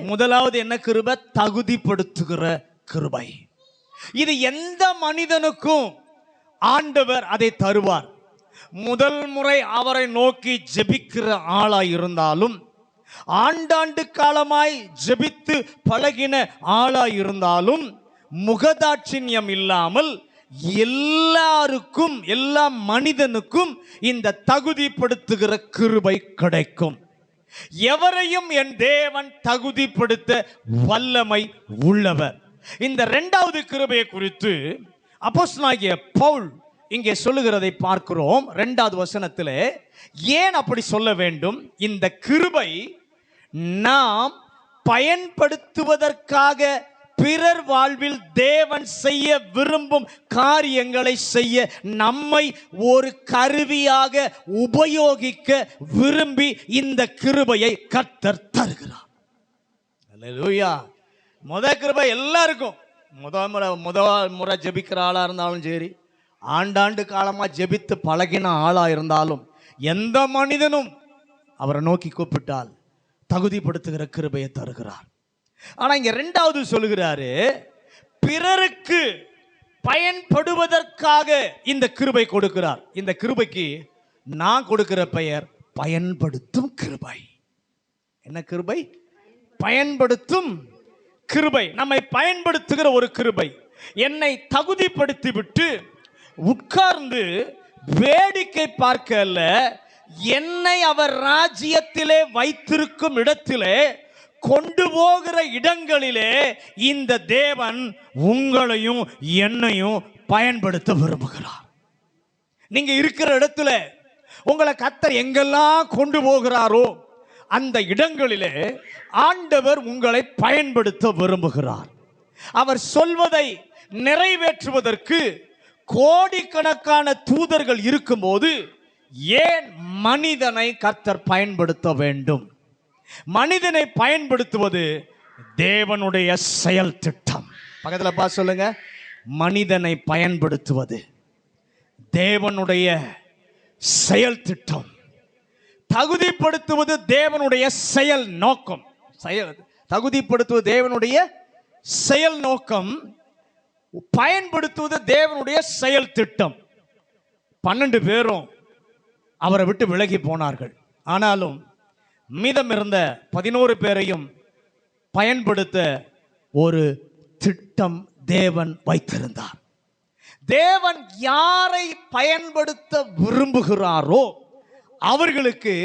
முதலாவது என்ன கிருபை? தகுதிப்படுத்துகிற கிருபை. இது எந்த மனிதனுக்கும் ஆண்டவர் அதை தருவார். முதல் முறை அவரை நோக்கி ஜெபிக்கிற ஆளாய் இருந்தாலும், ஆண்டாண்டு காலமாய் ஜெபித்து பழகின ஆளாய் இருந்தாலும், முகதாட்சிணியம் இல்லாமல் எல்லாருக்கும், எல்லா மனிதனுக்கும் இந்த தகுதிப்படுத்துகிற கிருபை கிடைக்கும். எவரையும் என் தேவன் தகுதிப்படுத்த வல்லமை உள்ளவர். இந்த இரண்டாவது கிருபையை குறித்து அப்போஸ்தலனாகிய பவுல் இங்கே சொல்லுகிறதை பார்க்கிறோம். 2வது வசனத்திலே ஏன் அப்படி சொல்ல வேண்டும்? இந்த கிருபை நாம் பயன்படுத்துவதற்காக பிறர் வாழ்வில் தேவன் செய்ய விரும்பும் காரியங்களை செய்ய நம்மை ஒரு கருவியாக உபயோகிக்க விரும்பி இந்த கிருபையை கர்த்தர் தருகிறார். அல்லேலூயா. கிருபை எல்லாருக்கும், முதல் முறை ஜெபிக்கிற ஆளா இருந்தாலும் சரி, ஆண்டாண்டு காலமா ஜெபித்து பழகின ஆளா இருந்தாலும், எந்த மனிதனும் அவரை நோக்கி கூப்பிட்டால் தகுதிப்படுத்துகிற கிருபையை தருகிறார். ஆனா இங்க 2வது சொல்லுகிறாரு, பிறருக்கு பயன்படுவதற்காக இந்த கிருபை கொடுக்கிறார். இந்த கிருபைக்கு நான் கொடுக்கிற பெயர் பயன்படுத்தும் கிருபை. என்ன கிருபை? பயன்படுத்தும் கிருபை. நம்மை பயன்படுத்துகிற ஒரு கிருபை. என்னை தகுதிப்படுத்தி விட்டு உட்கார்ந்து வேடிக்கை பார்க்கல, என்னை அவர் ராஜ்யத்திலே வைத்திருக்கும் இடத்திலே கொண்டு போகிற இடங்களிலே இந்த தேவன் உங்களையும் என்னையும் பயன்படுத்த விரும்புகிறார். நீங்க இருக்கிற இடத்துல உங்களை கர்த்தர் எங்கெல்லாம் கொண்டு போகிறாரோ அந்த இடங்களிலே ஆண்டவர் உங்களை பயன்படுத்த விரும்புகிறார். அவர் சொல்வதை நிறைவேற்றுவதற்கு கோடிக்கணக்கான தூதர்கள் இருக்கும்போது ஏன் மனிதனை கர்த்தர் பயன்படுத்த வேண்டும்? மனிதனை பயன்படுத்துவது தேவனுடைய செயல் திட்டம். பக்கத்துல பார்த்து சொல்லுங்க, மனிதனை பயன்படுத்துவது தேவனுடைய செயல் திட்டம். தகுதிப்படுத்துவது தேவனுடைய செயல் நோக்கம். தகுதிப்படுத்துவது தேவனுடைய செயல் நோக்கம், பயன்படுத்துவது தேவனுடைய செயல் திட்டம். 12 பேரும் அவரை விட்டு விலகி போனார்கள். ஆனாலும் மீதம் இருந்த 11 பேரையும் பயன்படுத்த ஒரு திட்டம் தேவன் வைத்திருந்தார். தேவன் யாரை பயன்படுத்த விரும்புகிறாரோ அவர்களுக்கு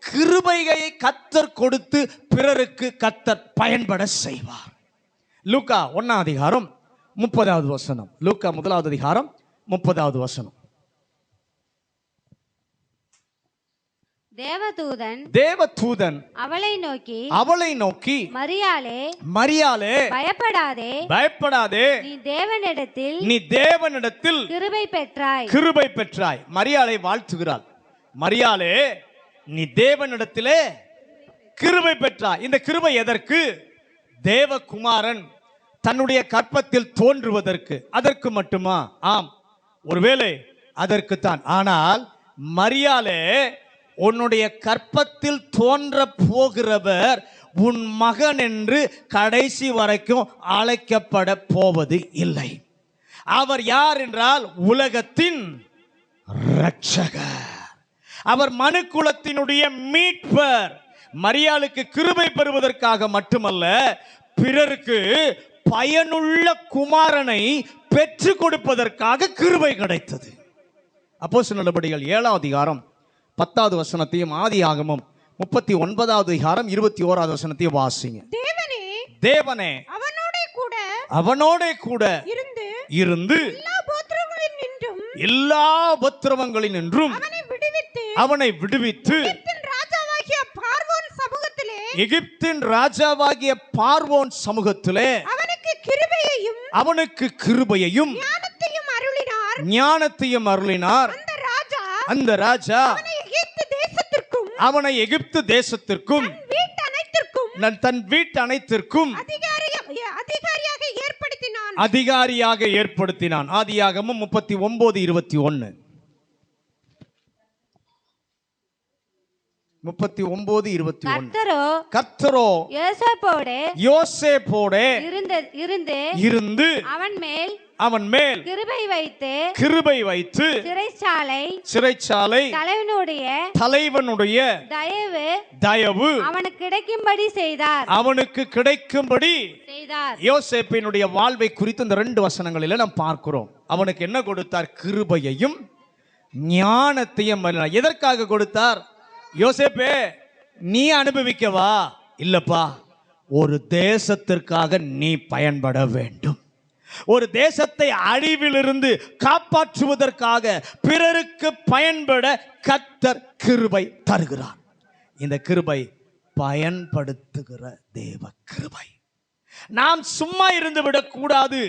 கிருபையை கர்த்தர் கொடுத்து பிறருக்கு கர்த்தர் பயன்பட செய்வார். லூக்கா 1ஆம் அதிகாரம் 30வது வசனம். லூக்கா 1வது அதிகாரம் 30வது வசனம். தேவதூதன் அவளை நோக்கி மரியாளே பயப்படாதே நீ தேவனிடத்தில் கிருபை பெற்றாய். மரியாளை வாழ்த்துகிறாள். மரியாளே, நீ தேவனிடத்திலே கிருபை பெற்றாய். இந்த கிருபை எதற்கு? தேவகுமாரன் தன்னுடைய கற்பத்தில் தோன்றுவதற்கு. அதற்கு மட்டுமா? ஆம், ஒருவேளை அதற்குத்தான். ஆனால் மரியாளே, உன்னுடைய கற்பத்தில் தோன்ற போகிறவர் உன் மகன் என்று கடைசி வரைக்கும் அழைக்கப்பட போவது இல்லை. அவர் யார் என்றால் உலகத்தின் இரட்சகர். அவர் மனுக்குலத்தினுடைய மீட்பர். மரியாளுக்கு கிருபை பெறுவதற்காக மட்டுமல்ல, பிறருக்கு பயனுள்ள குமாரனை பெற்றுக் கொடுப்பதற்காக கிருபை கிடைத்தது. அப்போஸ்தலர் நடபடிகள் 7ஆம் அதிகாரம் 10வது வசனத்தையும் ஆதியாகமம் 39வது அதிகாரம் 21வது வசனத்தையும் வாசிங்க. தேவனே அவனோட கூட இருந்து எல்லா உபத்திரவங்களினின்றும் அவனை விடுவித்து எகிப்தின் ராஜாவாகிய பார்வோன் சமூகத்திலே அவனுக்கு கிருபையையும் ஞானத்தையும் அருளினார். அந்த ராஜா அவனை எகிப்து தேசத்திற்கும் தன் வீட்டு அனைத்திற்கும் அதிகாரியாக ஏற்படுத்தினான். ஆதியாகமம் 39:21. 39:21. கர்த்தரோ யோசேப்போடு இருந்து அவன் மேல் கிருபை வைத்து சிறைச்சாலை தலைவனுடைய தயவு அவனுக்கு கிடைக்கும்படி யோசேப்பினுடைய வாழ்வை குறித்து இந்த 2 வசனங்களில நாம் பார்க்கிறோம். அவனுக்கு என்ன கொடுத்தார்? கிருபையையும் ஞானத்தையும். எதற்காக கொடுத்தார்? யோசேப்பே, நீ அனுபவிக்கவா? இல்லப்பா, ஒரு தேசத்திற்காக நீ பயன்பட வேண்டும். ஒரு தேசத்தை அழிவிலிருந்து காப்பாற்றுவதற்காக பிறருக்கு பயன்பட கர்த்தர் கிருபை தருகிறார். இந்த கிருபை பயன்படுத்துகிற தேவ கிருபை. நாம் சும்மா இருந்து விடக்கூடாது.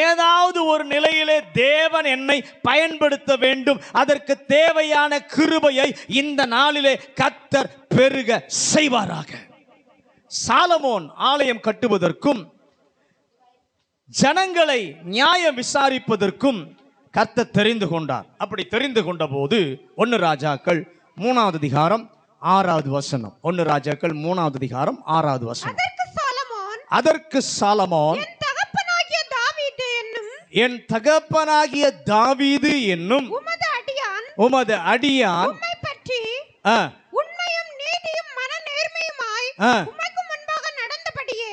ஏதாவது ஒரு நிலையிலே தேவன் என்னை பயன்படுத்த வேண்டும். அதற்கு தேவையான கிருபையை இந்த நாளிலே கர்த்தர் பெருக செய்வாராக. சாலமோன் ஆலயம் கட்டுவதற்கும் ஜனங்களை நியாயம் விசாரிப்பதற்கும் கர்த்தர் தெரிந்து கொண்டார். அப்படி தெரிந்து கொண்ட போது 1 ராஜாக்கள் 3வது அதிகாரம் 6வது வசனம். 1 ராஜாக்கள் 3வது அதிகாரம் 6வது வசனம். அதற்கு சாலமோன் என் தகப்பனாகிய தாவீது என்னும் உமது அடியான் உண்மையும் நீதியும் மனநேர்மையுமாய் உமக்கு முன்பாக நடந்தபடியே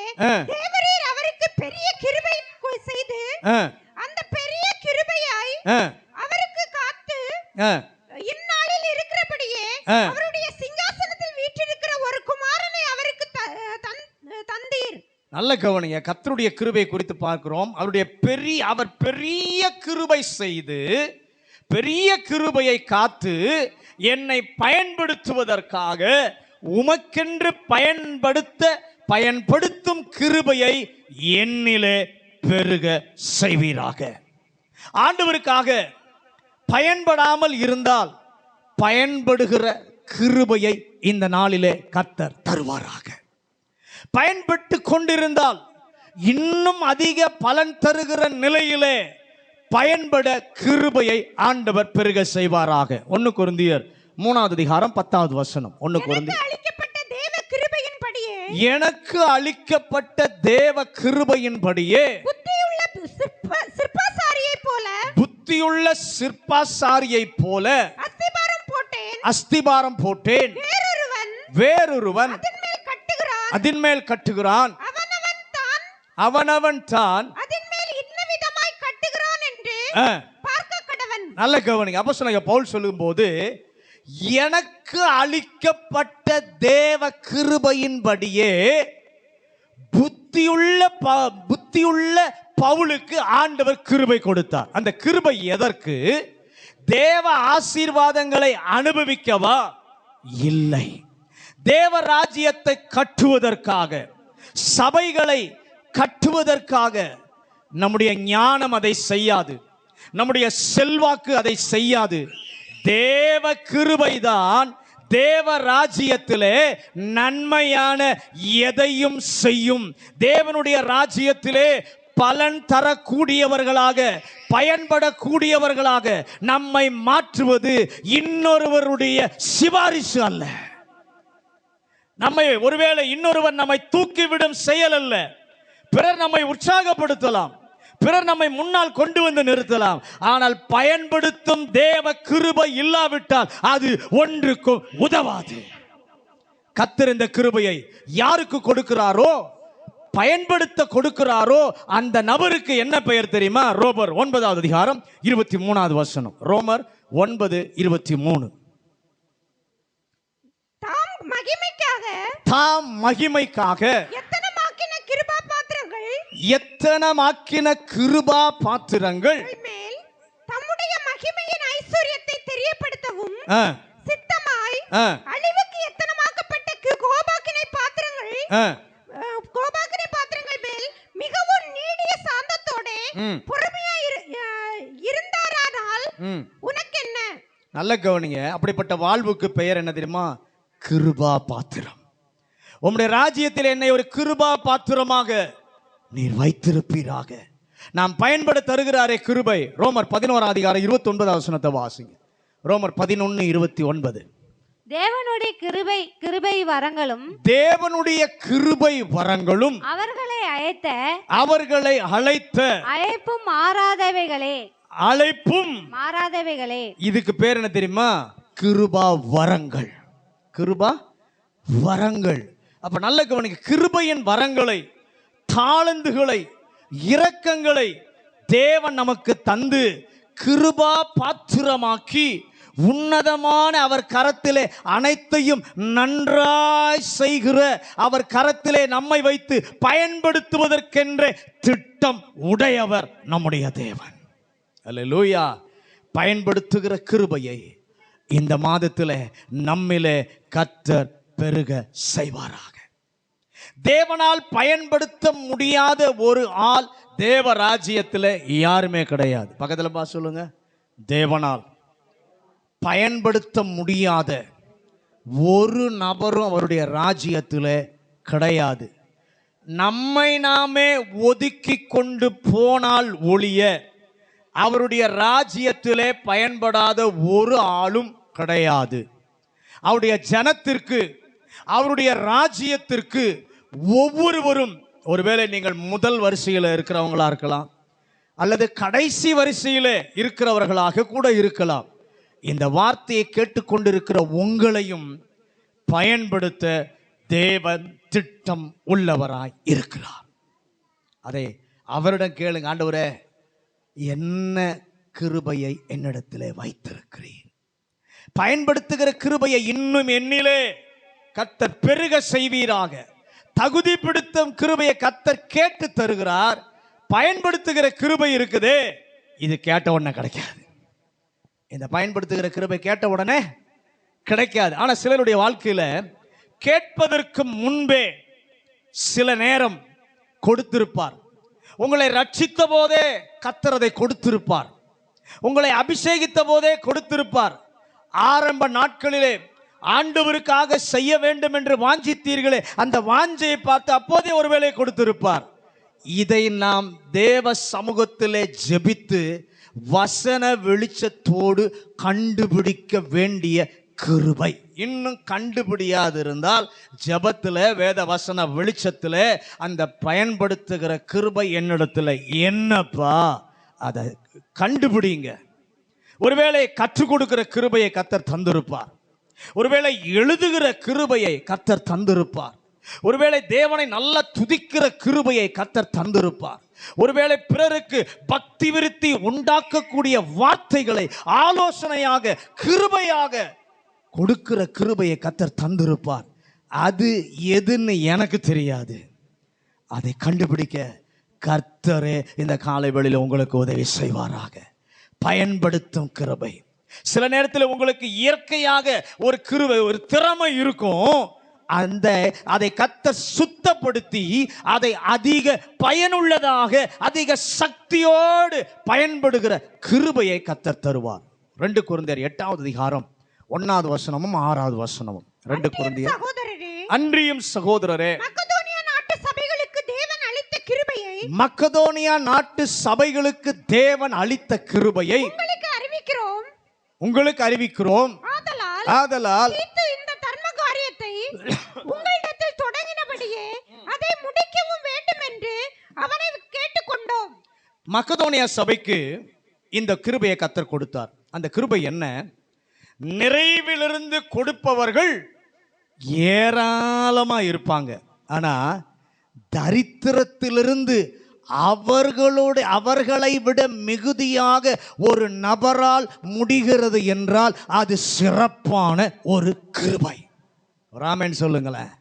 தேவரீர் அவருக்கு பெரிய கிருபை செய்து அந்த பெரிய கிருபையாய் அவருக்கு காத்து இந்நாளில் இருக்கிறபடியே அவருடைய சிங்காசனத்தில் வீற்றிருக்கிற ஒரு குமாரனை அவருக்கு தந்தீர். நல்ல கவனிங்க. கர்த்தருடைய கிருபை குறித்து பார்க்கிறோம். அவர் பெரிய கிருபை செய்து பெரிய கிருபையை காத்து என்னை பயன்படுத்துவதற்காக உமக்கென்று பயன்படுத்தும் கிருபையை என்னிலே பெருக செய்வீராக. ஆண்டவருக்காக பயன்படாமல் இருந்தால் பயன்படுகிற கிருபையை இந்த நாளிலே கர்த்தர் தருவாராக. பயன்பட்டு கொண்டிருந்தால் இன்னும் அதிக பலன் தருகிற நிலையிலே பயன்பட கிருபையை ஆண்டவர் பெருக செய்வாராக. 1 கொரிந்தியர் 3வது அதிகாரம் 10வது வசனம். 1 கொரிந்தியர் எனக்கு அளிக்கப்பட்ட தேவ கிருபையின்படியே புத்தியுள்ள சிற்பாசாரியைப் போல அஸ்திபாரம் போட்டேன். வேறொருவன் அதின்மேல் கட்டுகிறான். அவனவன் தான் நல்ல கவனிங்க. அப்போஸ்தலனாகிய பவுல் சொல்லும்போது எனக்கு அளிக்கப்பட்ட தேவ கிருபையின்படியே புத்தியுள்ள பவுலுக்கு ஆண்டவர் கிருபை கொடுத்தார். அந்த கிருபை எதற்கு? தேவ ஆசீர்வாதங்களை அனுபவிக்கவா? இல்லை. தேவ ராஜ்யத்தை கட்டுவதற்காக, சபைகளை கட்டுவதற்காக. நம்முடைய ஞானம் அதை செய்யாது, நம்முடைய செல்வாக்கு அதை செய்யாது. தேவ கிருபைதான் தேவ ராஜ்யத்திலே நன்மையான எதையும் செய்யும். தேவனுடைய ராஜ்யத்திலே பலன் தரக்கூடியவர்களாக, பயன்படக்கூடியவர்களாக நம்மை மாற்றுவது இன்னொருவருடைய சிபாரிசு அல்ல. நம்மை ஒருவேளை இன்னொருவர் நம்மை தூக்கிவிடும் செயல் அல்ல. பிறர் நம்மை உற்சாகப்படுத்தலாம், பிறர் நம்மை முன்னால் கொண்டு வந்து நிறுத்தலாம். ஆனால் பயன்படுத்தும் தேவ கிருபை இல்லாவிட்டால் அது ஒன்றுக்கும் உதவாது. கர்த்தர் இந்த கிருபையை யாருக்கு கொடுக்கிறாரோ, பயன்படுத்த கொடுக்கிறாரோ, அந்த நபருக்கு என்ன பெயர் தெரியுமா? ரோமர் 9வது அதிகாரம் 23வது வசனம். ரோமர் 9:23. தாம் மகிமைக்காக எத்தனமாக்கின கிருபா பாத்திரங்கள் தம்முடைய மகிமையின் ஐஸ்வரியத்தை தெரியப்படுத்தவும் சித்தமாய் அழிவுக்கு எத்தனமாக்கப்பட்ட கோபாக்கினை பாத்திரங்கள் மேல் மிகவும் நீடிய சாந்தத்தோட பொறுமையா இருந்தாரானால் உனக்கு என்ன? நல்ல கவனிங்க. அப்படிப்பட்ட வாழ்வுக்கு பெயர் என்ன தெரியுமா? கிருபா பாத்திரம். உம்முடைய ராஜ்யத்தில் என்னை ஒரு கிருபா பாத்திரமாக நீர் வைத்திருப்பீராக. நாம் பயன்பட தருகிறாரே கிருபை. ரோமர் 11வது அதிகாரம் 29வது வசனத்தை வாசிங்க. ரோமர் 11:29. தேவனுடைய கிருபை வரங்களும் அவர்களை அழைத்த அழைப்பும் மாறாதவைகளே. இதுக்கு பேர் என்ன தெரியுமா? கிருபா வரங்கள். கிருபா வரங்கள். அப்ப நல்ல கவனிக்க, கிருபையின் வரங்களை, தாளந்துகளை, இரக்கங்களை தேவன் நமக்கு தந்து கிருபா பாத்திரமாக்கி உன்னதமான அவர் கரத்திலே அனைத்தையும் நன்றாய் செய்கிற அவர் கரத்திலே நம்மை வைத்து பயன்படுத்துவதற்கென்றே திட்டம் உடையவர் நம்முடைய தேவன். அல்லேலூயா. பயன்படுத்துகிற கிருபையை இந்த மாதத்திலே நம்மிலே கர்த்தர் பெருக செய்வாராக. தேவனால் பயன்படுத்த முடியாத ஒரு ஆள் தேவ ராஜ்யத்தில் யாருமே கிடையாது. பக்கத்தில் பா சொல்லுங்க. தேவனால் பயன்படுத்த முடியாத ஒரு நபரும் அவருடைய ராஜ்யத்தில் கிடையாது. நம்மை நாமே ஒதுக்கி கொண்டு போனால் ஒழிய அவருடைய ராஜ்யத்திலே பயன்படாத ஒரு ஆளும் கிடையாது. அவருடைய ஜனத்திற்கு, அவருடைய ராஜ்யத்திற்கு ஒவ்வொருவரும், ஒருவேளை நீங்கள் முதல் வரிசையில் இருக்கிறவங்களா இருக்கலாம், அல்லது கடைசி வரிசையில் இருக்கிறவர்களாக கூட இருக்கலாம். இந்த வார்த்தையை கேட்டுக்கொண்டிருக்கிற உங்களையும் பயன்படுத்த தேவன் திட்டம் உள்ளவராய் இருக்கிறார். அதை அவரிடம் கேளுங்க. ஆண்டவரே, என்ன கிருபையை என்னிடத்திலே வைத்திருக்கிறீர்? பயன்படுத்துகிற கிருபையை இன்னும் என்னிலே கர்த்தர் பெருக செய்வீராக. தகுதிப்படுத்தும் கிருபையை கர்த்தர் கேட்டு தருகிறார். பயன்படுத்துகிற கிருபை இருக்குதே, இது கேட்ட உடனே கிடைக்காது. இந்த பயன்படுத்துகிற கிருபை கேட்ட உடனே கிடைக்காது. ஆனால் சிலருடைய வாழ்க்கையில் கேட்பதற்கு முன்பே சில நேரம் கொடுத்திருப்பார். உங்களை ரட்சித்த போதே கர்த்தர் அதை கொடுத்திருப்பார். உங்களை அபிஷேகித்த போதே கொடுத்திருப்பார். ஆரம்ப நாட்களிலே ஆண்டவருக்காக செய்ய வேண்டும் என்று வாஞ்சித்தீர்களே, அந்த வாஞ்சையை பார்த்து அப்போதே ஒருவேளை கொடுத்திருப்பார். இதை நாம் தேவ சமூகத்திலே ஜெபித்து வசன வெளிச்சத்தோடு கண்டுபிடிக்க வேண்டிய கிருபை. இன்னும் கண்டுபிடியாது இருந்தால் ஜெபத்தில், வேத வசன வெளிச்சத்தில் அந்த பயன்படுத்துகிற கிருபை என்னிடத்தில் என்னப்பா, அதை கண்டுபிடிங்க. ஒருவேளை கற்றுக் கொடுக்கிற கிருபையை கர்த்தர் தந்திருப்பார். ஒருவேளை எழுதுகிற கிருபையை கர்த்தர் தந்திருப்பார். ஒருவேளை தேவனை நல்லா துதிக்கிற கிருபையை கர்த்தர் தந்திருப்பார். ஒருவேளை பிறருக்கு பக்தி விருத்தி உண்டாக்கக்கூடிய வார்த்தைகளை ஆலோசனையாக கிருபையாக கொடுக்கிற கிருபையை கர்த்தர் தந்திருப்பார். அது எதுன்னு எனக்கு தெரியாது. அதை கண்டுபிடிக்க கர்த்தரே இந்த காலை வேளையில் உங்களுக்கு உதவி செய்வாராக. பயன்படுத்தும் கிருபை. சில நேரத்தில் உங்களுக்கு இயற்கையாக ஒரு கிருபை, ஒரு திறமை இருக்கும். அதை கர்த்தர் சுத்தப்படுத்தி அதை அதிக பயனுள்ளதாக, அதிக சக்தியோடு பயன்படுகிற கிருபையை கர்த்தர் தருவார். 2 கொரிந்தியர் 8வது அதிகாரம் 1வது வசனமும் 6வது வசனமும். 2 கொரிந்தியர். அன்றியும் சகோதரரே, மக்கதோனியா நாட்டு சபைகளுக்கு தேவன் அளித்த கிருபையை உங்களுக்கு அறிவிக்கிறோம். ஆதலால் இந்த தர்ம காரியத்தை உங்களிடத்தில் தொடங்கினபடியே அதை முடிக்கவும் வேண்டும் என்று அவனை கேட்டுக்கொண்டோம். மக்கதோனியா சபைக்கு இந்த கிருபையை கர்த்தர் கொடுத்தார். அந்த கிருபை என்ன? நிறைவிலிருந்து கொடுப்பவர்கள் ஏராளமா இருப்பாங்க. ஆனா தரித்திரத்திலிருந்து அவர்களை விட மிகுதியாக ஒரு நபரால் முடிகிறது என்றால் அது சிறப்பான ஒரு கிருபை. ராமன் சொல்லுங்களேன்.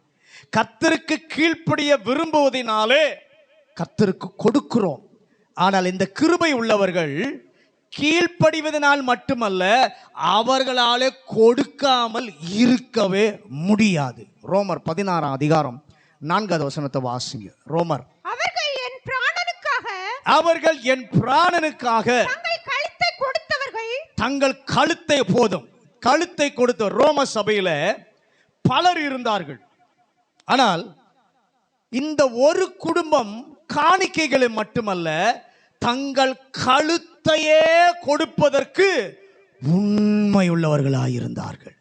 கர்த்தருக்கு கீழ்ப்படிய விரும்புவதினாலே கர்த்தருக்கு கொடுக்கிறோம். ஆனால் இந்த கிருபை உள்ளவர்கள் கீழ்ப்படிவதனால் மட்டுமல்ல, அவர்களாலே கொடுக்காமல் இருக்கவே முடியாது. ரோமர் 16ஆம் அதிகாரம் 4வது வசனத்தை வாசிங்க. ரோமர். அவர்கள் என் பிராணனுக்காக தங்கள் கழுத்தை போதும் கழுத்தை கொடுத்த ரோம சபையில பலர் இருந்தார்கள். ஆனால் இந்த ஒரு குடும்பம் காணிக்கைகளை மட்டுமல்ல, தங்கள் கழுத்தையே கொடுப்பதற்கு உண்மையுள்ளவர்களாயிருந்தார்கள்.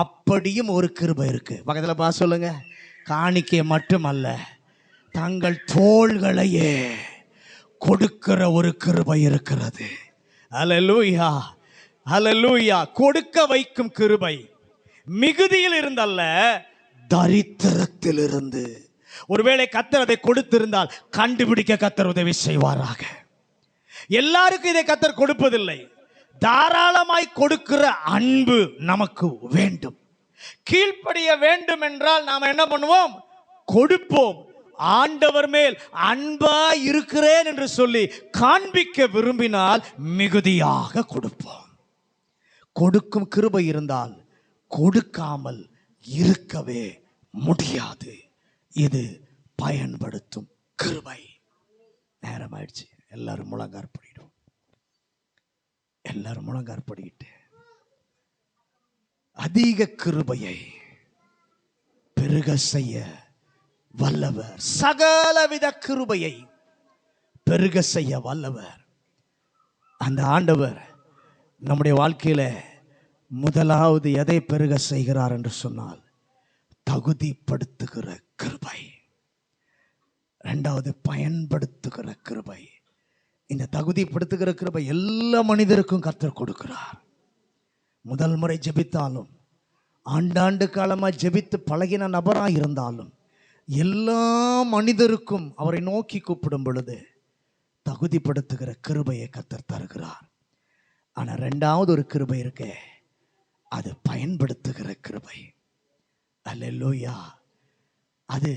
அப்படியும் ஒரு கிருபை இருக்கு. பக்கத்தில் பா சொல்லுங்க, காணிக்கை மட்டுமல்ல, தங்கள் தோள்களையே கொடுக்கிற ஒரு கிருபை இருக்கிறது. அல்லேலூயா, அல்லேலூயா. கொடுக்க வைக்கும் கிருபை மிகுதியில் இருந்தல்ல, தரித்திரத்தில் இருந்து. ஒருவேளை கர்த்தர் அதை கொடுத்திருந்தால் கண்டுபிடிக்க கர்த்தர் உதவி செய்வாராக. எல்லாருக்கும் இதை கர்த்தர் கொடுப்பதில்லை. தாராளமாய் கொடுக்கிற அன்பு நமக்கு வேண்டும். கீழ்ப்படிய வேண்டும் என்றால் நாம் என்ன பண்ணுவோம்? கொடுப்போம். ஆண்டவர் மேல் அன்பா இருக்கிறேன் என்று சொல்லி காண்பிக்க விரும்பினால் மிகுதியாக கொடுப்போம். கொடுக்கும் கிருபை இருந்தால் கொடுக்காமல் இருக்கவே முடியாது. இது பயன்படுத்தும் கிருபை. நேரம் ஆயிடுச்சு. எல்லாரும் முழங்கார் படிடும். எல்லாரும் முழங்கார் படிக்கிட்டு அதிக கிருபையை பெருக செய்ய வல்லவர். சகலவித கிருபையை பெருக செய்ய வல்லவர். அந்த ஆண்டவர் நம்முடைய வாழ்க்கையில முதலாவது எதை பெருக செய்கிறார் என்று சொன்னால் தகுதிப்படுத்துகிற கிருபை. இரண்டாவது பயன்படுத்துகிற கிருபை. இந்த தகுதிப்படுத்துகிற கிருபை எல்லா மனிதருக்கும் கர்த்தர் கொடுக்கிறார். முதல் முறை ஜெபித்தாலும், ஆண்டாண்டு காலமாக ஜெபித்து பழகின நபராக இருந்தாலும், எல்லா மனிதருக்கும் அவரை நோக்கி கூப்பிடும் பொழுது தகுதிப்படுத்துகிற கிருபையை கர்த்தர் தருகிறார். ஆனால் ரெண்டாவது ஒரு கிருபை இருக்கே, அது பயன்படுத்துகிற கிருபை. அல்லேலூயா. அது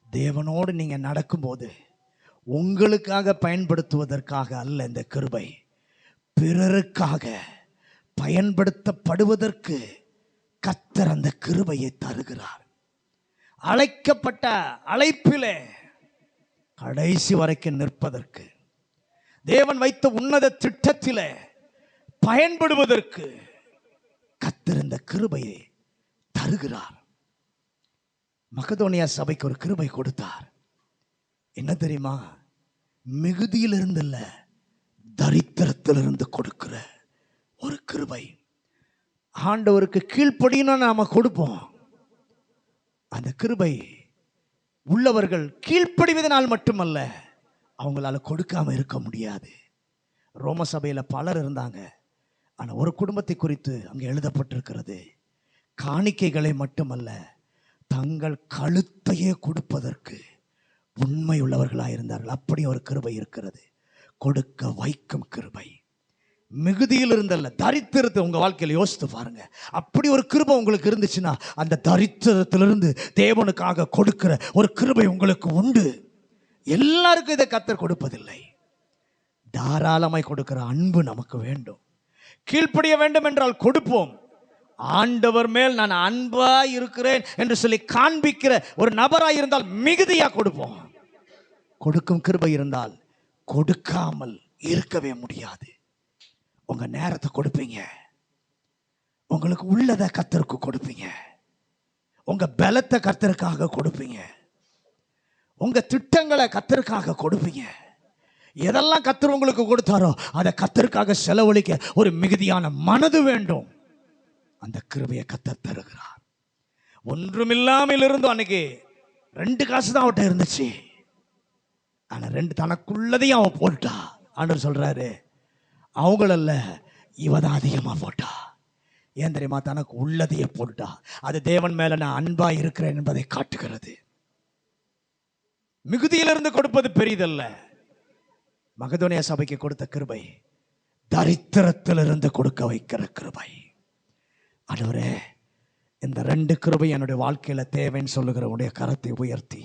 தேவனோடு நீங்கள் நடக்கும்போது உங்களுக்காக பயன்படுத்துவதற்காக அல்ல. இந்த கிருபை பிறருக்காக பயன்படுத்தப்படுவதற்கு கர்த்தர் அந்த கிருபையை தருகிறார். அழைக்கப்பட்ட அழைப்பிலே கடைசி வரைக்கும் நிற்பதற்கு, தேவன் வைத்த உன்னத திட்டத்திலே பயன்படுவதற்கு கர்த்தர் இந்த கிருபையை தருகிறார். மக்கதோனியா சபைக்கு ஒரு கிருபை கொடுத்தார். என்ன தெரியுமா? மிகுதியிலிருந்து இல்ல, தரித்திரத்திலிருந்து கொடுக்கிற ஒரு கிருபை. ஆண்டவருக்கு கீழ்ப்படியணும் நாம கொடுப்போம். அந்த கிருபை உள்ளவர்கள் கீழ்ப்படிவதனால் மட்டுமல்ல, அவங்களால கொடுக்காம இருக்க முடியாது. ரோம சபையில் பலர் இருந்தாங்க. ஆனால் ஒரு குடும்பத்தை குறித்து அங்கே எழுதப்பட்டிருக்கிறது. காணிக்கைகளை மட்டுமல்ல, தங்கள் கழுத்தையே கொடுப்பதற்கு உண்மை உள்ளவர்களாக இருந்தார்கள். அப்படி ஒரு கிருபை இருக்கிறது. கொடுக்க வைக்கும் கிருபை. மிகுதியில் இருந்தல்ல, தரித்திரத்தை உங்க வாழ்க்கையில் யோசித்து பாருங்க. அப்படி ஒரு கிருபை உங்களுக்கு இருந்துச்சுன்னா, அந்த தரித்திரத்திலிருந்து தேவனுக்காக கொடுக்கிற ஒரு கிருபை உங்களுக்கு உண்டு. எல்லாருக்கும் இதை கர்த்தர் கொடுப்பதில்லை. தாராளமாய் கொடுக்கிற அன்பு நமக்கு வேண்டும். கீழ்ப்படிய வேண்டும் என்றால் கொடுப்போம். ஆண்டவர் மேல் நான் அன்பா இருக்கிறேன் என்று சொல்லி காண்பிக்கிற ஒரு நபராய் இருந்தால் மிகுதியா கொடுப்போம். கொடுக்கும் கிருபை இருந்தால் கொடுக்காமல் இருக்கவே முடியாது. உங்க நேரத்தை கொடுப்பீங்க, உங்களுக்கு உள்ளதை கர்த்தருக்கு கொடுப்பீங்க, உங்க பலத்தை கர்த்தருக்காக கொடுப்பீங்க, உங்க திட்டங்களை கர்த்தருக்காக கொடுப்பீங்க. எதெல்லாம் கர்த்தர் உங்களுக்கு கொடுத்தாரோ அதை கர்த்தருக்காக செலவழிக்க ஒரு மிகுதியான மனது வேண்டும். அந்த கிருபையை கர்த்தர் தருகிறார். ஒன்றுமில்லாமல் இருந்தோம். அன்னைக்கு 2 காசு தான் அவட்ட இருந்துச்சு. ஆனா 2 தனக்குள்ளதையும் அவன் போட்டா. ஆண்டவர் சொல்றாரு, அவங்களல்ல, இவ தான் அதிகமா போட்டா. ஏன் தெரியுமா? தனக்கு உள்ளதையே போட்டா. அது தேவன் மேல நான் அன்பா இருக்கிறேன் என்பதை காட்டுகிறது. மிகுதியிலிருந்து கொடுப்பது பெரிதல்ல. மக்கதோனியா சபைக்கு கொடுத்த கிருபை தரித்திரத்திலிருந்து கொடுக்க வைக்கிற கிருபை. ஆண்டவரே, இந்த 2 கிருபை என்னுடைய வாழ்க்கையில தேவைன்னு சொல்லுகிற உடைய கரத்தை உயர்த்தி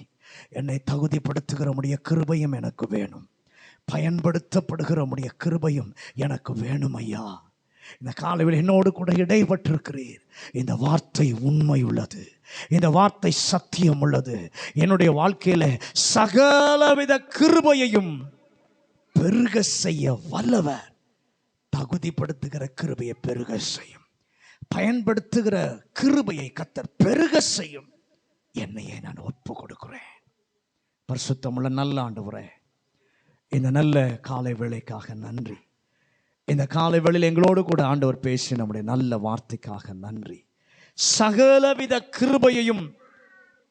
என்னை தகுதிப்படுத்துகிற உடைய கிருபையும் எனக்கு வேணும். பயன்படுத்தப்படுகிற உடைய கிருபையும் எனக்கு வேணும் ஐயா. இந்த காலையில் என்னோடு கூட இடைப்பட்டிருக்கிறீர். இந்த வார்த்தை உண்மை உள்ளது. இந்த வார்த்தை சத்தியம் உள்ளது. என்னுடைய வாழ்க்கையில சகலவித கிருபையையும் பெருக செய்ய வல்லவர். தகுதிப்படுத்துகிற கிருபையை பெருக செய்யும். பயன்படுத்துகிற கிருபையை கர்த்தர் பெருக செய்யும். என்னையே நான் ஒப்பு கொடுக்கிறேன். பரிசுத்தமுள்ள நல்ல ஆண்டவரே, இந்த நல்ல காலை வேளைக்காக நன்றி. இந்த காலை வேளையில் எங்களோடு கூட ஆண்டவர் பேசி நம்முடைய நல்ல வார்த்தைக்காக நன்றி. சகலவித கிருபையையும்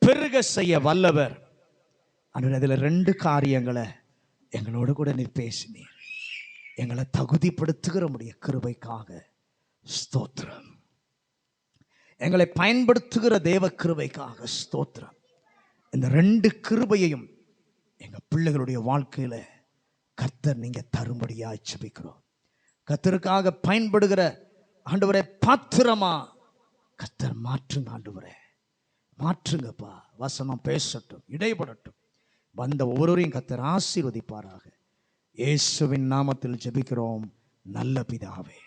பெருக செய்ய வல்லவர். ஆண்டவரே, அதில் 2 காரியங்களை எங்களோடு கூட நீர் பேசினீர். எங்களை தகுதிப்படுத்துகிற உம்முடைய கிருபைக்காக ஸ்தோத்திரம். எங்களை பயன்படுத்துகிற தேவ கிருபைக்காக ஸ்தோத்திரம். இந்த 2 கிருபையையும் எங்க பிள்ளைகளுடைய வாழ்க்கையில கர்த்தர் நீங்க தரும்படியாய் ஜெபிக்கிறோம். கர்த்தருக்காக பயன்படுகிற ஆண்டவரே பாத்திரமா கர்த்தர் மாற்றுங்க. ஆண்டவரே மாற்றுங்கப்பா. வசனம் பேசட்டும், இடைப்படட்டும். வந்த ஒவ்வொருவரையும் கர்த்தர் ஆசீர்வதிப்பாராக. இயேசுவின் நாமத்தில் ஜெபிக்கிறோம் நல்ல பிதாவே.